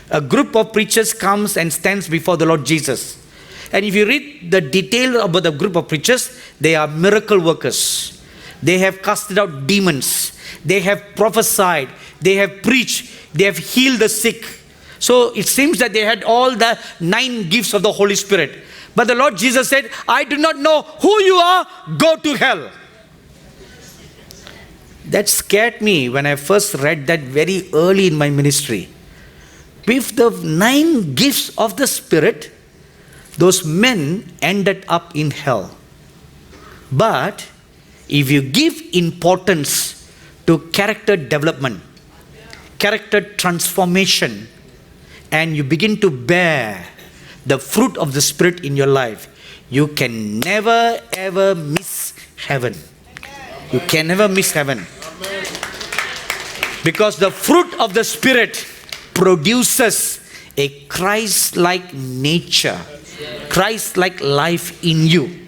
A group of preachers comes and stands before the Lord Jesus. And if you read the detail about the group of preachers, they are miracle workers. They have casted out demons. They have prophesied. They have preached. They have healed the sick. So it seems that they had all the 9 gifts of the Holy Spirit. But the Lord Jesus said, I do not know who you are, go to hell. That scared me when I first read that very early in my ministry. With the 9 gifts of the Spirit, those men ended up in hell. But if you give importance to character development, character transformation, and you begin to bear the fruit of the Spirit in your life, you can never ever miss heaven. You can never miss heaven. Because the fruit of the Spirit produces a Christ-like nature, Christ-like life in you.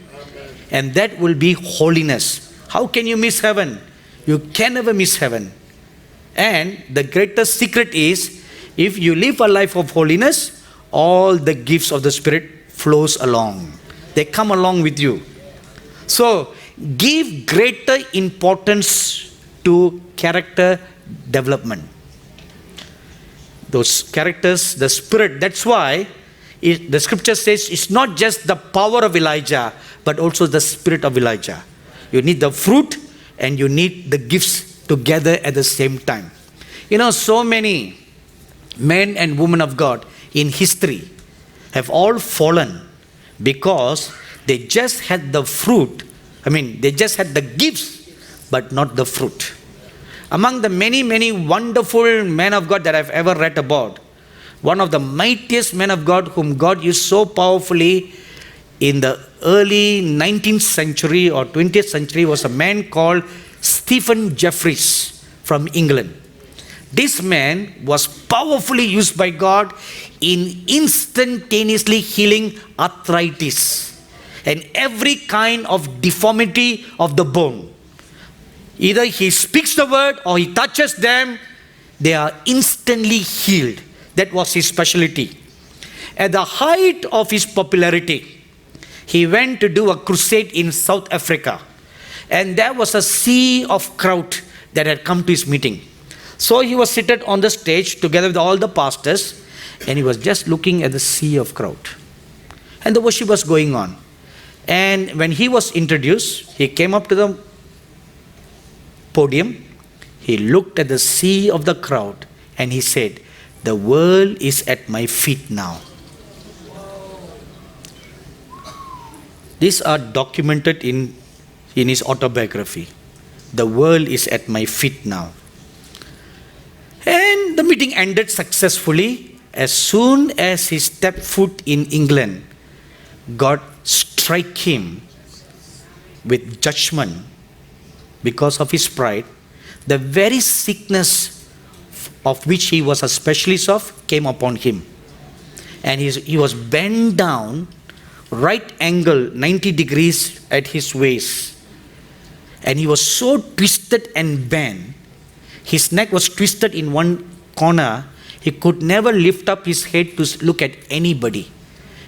And that will be holiness. How can you miss heaven? You can never miss heaven. And the greatest secret is, if you live a life of holiness, all the gifts of the Spirit flows along. They come along with you. So, give greater importance to character development. Those characters, the Spirit, that's why the scripture says it's not just the power of Elijah, but also the spirit of Elijah. You need the fruit and you need the gifts together at the same time. You know, so many men and women of God in history have all fallen because they just had the fruit. They just had the gifts, but not the fruit. Among the many, many wonderful men of God that I've ever read about, one of the mightiest men of God whom God used so powerfully in the early 19th century or 20th century was a man called Stephen Jeffries from England. This man was powerfully used by God in instantaneously healing arthritis and every kind of deformity of the bone. Either he speaks the word or he touches them, they are instantly healed. That was his specialty. At the height of his popularity, he went to do a crusade in South Africa. And there was a sea of crowd that had come to his meeting. So he was seated on the stage together with all the pastors, and he was just looking at the sea of crowd. And the worship was going on. And when he was introduced, he came up to the podium, he looked at the sea of the crowd, and he said, "The world is at my feet now." These are documented in his autobiography. The world is at my feet now. And the meeting ended successfully. As soon as he stepped foot in England, God struck him with judgment because of his pride. The very sickness of which he was a specialist of came upon him. And he was bent down, right angle, 90 degrees at his waist. And he was so twisted and bent. His neck was twisted in one corner. He could never lift up his head to look at anybody.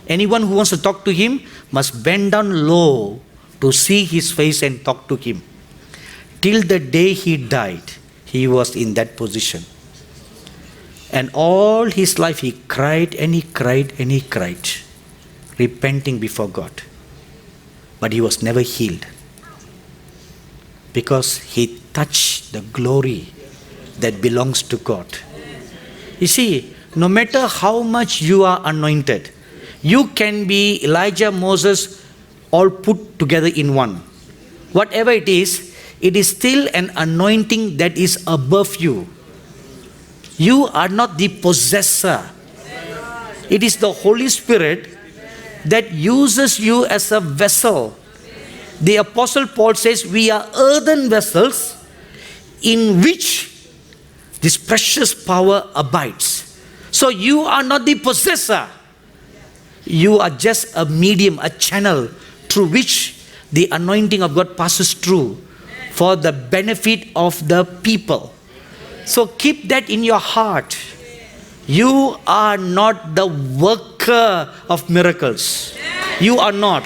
Anyone who wants to talk to him must bend down low to see his face and talk to him. Till the day he died, he was in that position. And all his life he cried and he cried and he cried, repenting before God. But he was never healed, because he touched the glory that belongs to God. You see, no matter how much you are anointed, you can be Elijah, Moses, all put together in one. Whatever it is still an anointing that is above you. You are not the possessor. It is the Holy Spirit that uses you as a vessel. The Apostle Paul says we are earthen vessels in which this precious power abides. So you are not the possessor. You are just a medium, a channel through which the anointing of God passes through for the benefit of the people. So keep that in your heart. You are not the worker of miracles. You are not.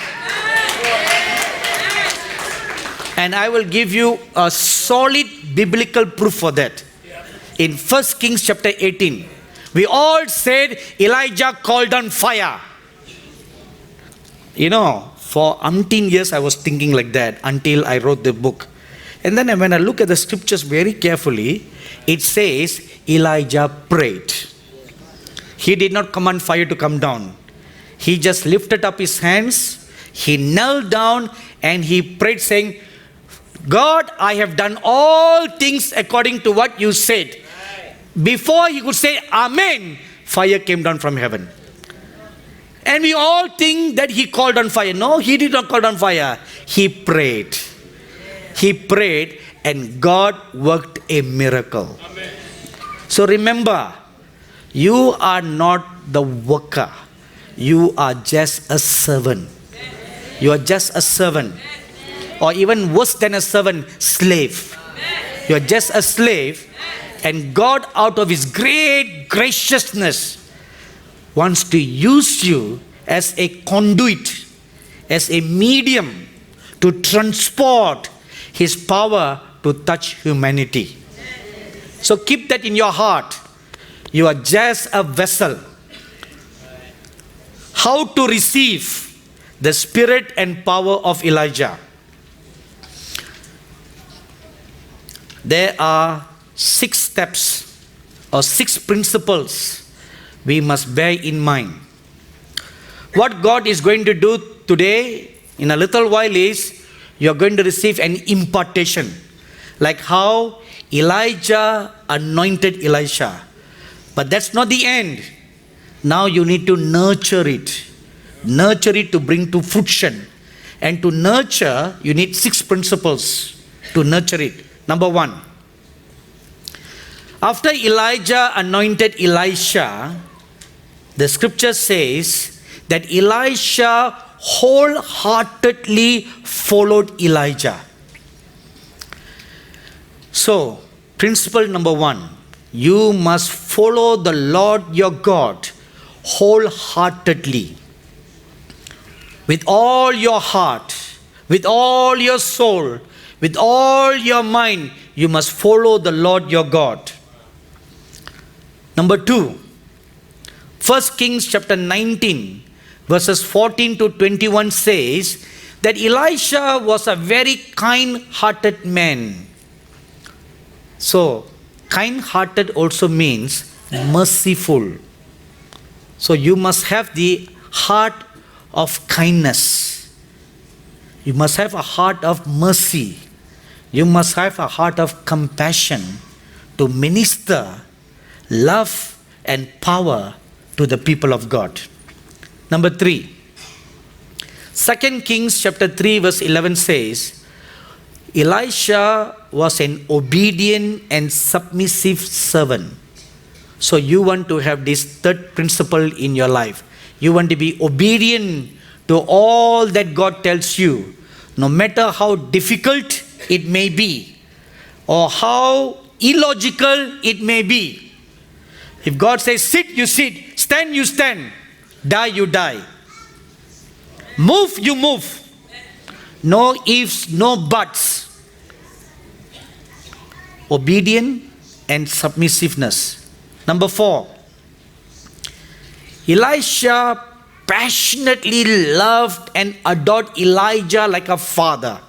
And I will give you a solid biblical proof for that. In 1 Kings chapter 18, we all said Elijah called on fire. You know, for umpteen years I was thinking like that until I wrote the book. And then when I look at the scriptures very carefully, it says Elijah prayed. He did not command fire to come down. He just lifted up his hands, he knelt down and he prayed saying, God, I have done all things according to what you said. Before he could say Amen, fire came down from heaven. And we all think that he called on fire. No, he did not call on fire. He prayed. He prayed and God worked a miracle. Amen. So remember, you are not the worker. You are just a servant. You are just a servant. Or even worse than a servant, slave. You are just a slave. And God, out of his great graciousness, wants to use you as a conduit, as a medium to transport his power to touch humanity. So keep that in your heart. You are just a vessel. How to receive the spirit and power of Elijah? There are 6 steps or 6 principles we must bear in mind. What God is going to do today in a little while is you are going to receive an impartation, like how Elijah anointed Elisha. But that's not the end. Now you need to nurture it. Nurture it to bring to fruition. And to nurture, you need 6 principles to nurture it. Number 1. After Elijah anointed Elisha, the scripture says that Elisha wholeheartedly followed Elijah. So, principle number 1, you must follow the Lord your God wholeheartedly. With all your heart, with all your soul, with all your mind, you must follow the Lord your God. Number 2, 1 Kings chapter 19, verses 14 to 21 says that Elisha was a very kind-hearted man. So, kind-hearted also means merciful. So, you must have the heart of kindness. You must have a heart of mercy. You must have a heart of compassion to minister love and power to the people of God. Number 3, 2 Kings chapter 3 verse 11 says, Elisha was an obedient and submissive servant. So you want to have this 3rd principle in your life. You want to be obedient to all that God tells you, no matter how difficult it may be or how illogical it may be. If God says sit, you sit. Stand, you stand. Die, you die. Move, you move. No ifs, no buts. Obedience and submissiveness. Number 4, Elisha passionately loved and adored Elijah like a father.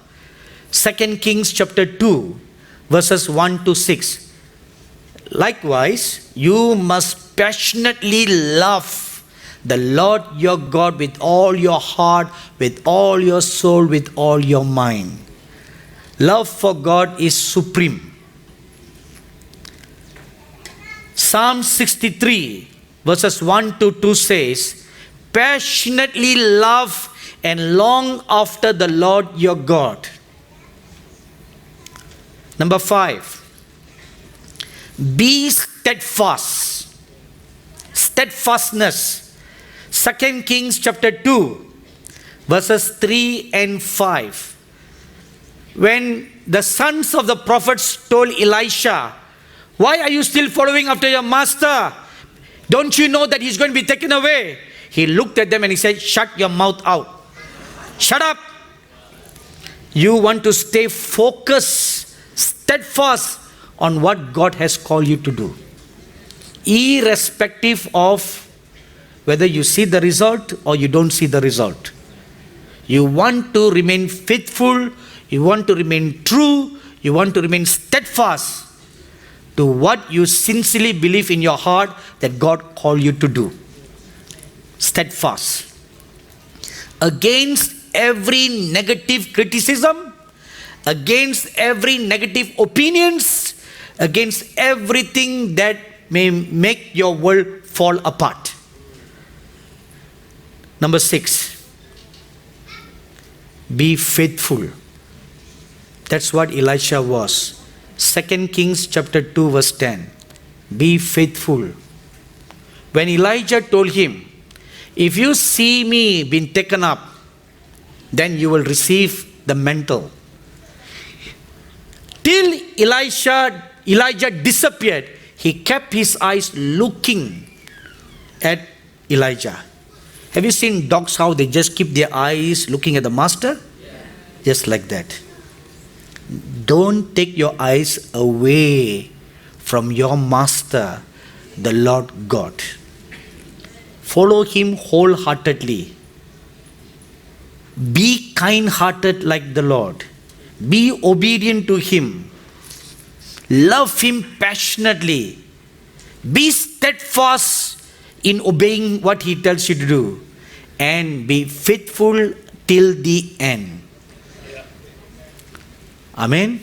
2 Kings chapter 2, verses 1 to 6. Likewise, you must passionately love the Lord your God with all your heart, with all your soul, with all your mind. Love for God is supreme. Psalm 63, verses 1 to 2 says, passionately love and long after the Lord your God. Number 5, be steadfast. Steadfastness. 2 Kings chapter 2, verses 3 and 5. When the sons of the prophets told Elisha, why are you still following after your master? Don't you know that he's going to be taken away? He looked at them and he said, shut your mouth out. Shut up. You want to stay focused, steadfast on what God has called you to do. Irrespective of whether you see the result or you don't see the result. You want to remain faithful, you want to remain true, you want to remain steadfast to what you sincerely believe in your heart that God called you to do. Steadfast. Against every negative criticism, against every negative opinions, against everything that may make your world fall apart. Number 6, be faithful. That's what Elisha was. 2 Kings chapter 2 verse 10. Be faithful. When Elijah told him, if you see me being taken up, then you will receive the mantle. Till Elijah disappeared, he kept his eyes looking at Elijah. Have you seen dogs how they just keep their eyes looking at the master? Just like that. Don't take your eyes away from your master, the Lord God. Follow him wholeheartedly. Be kind-hearted like the Lord. Be obedient to him. Love him passionately. Be steadfast in obeying what he tells you to do. And be faithful till the end. Amen.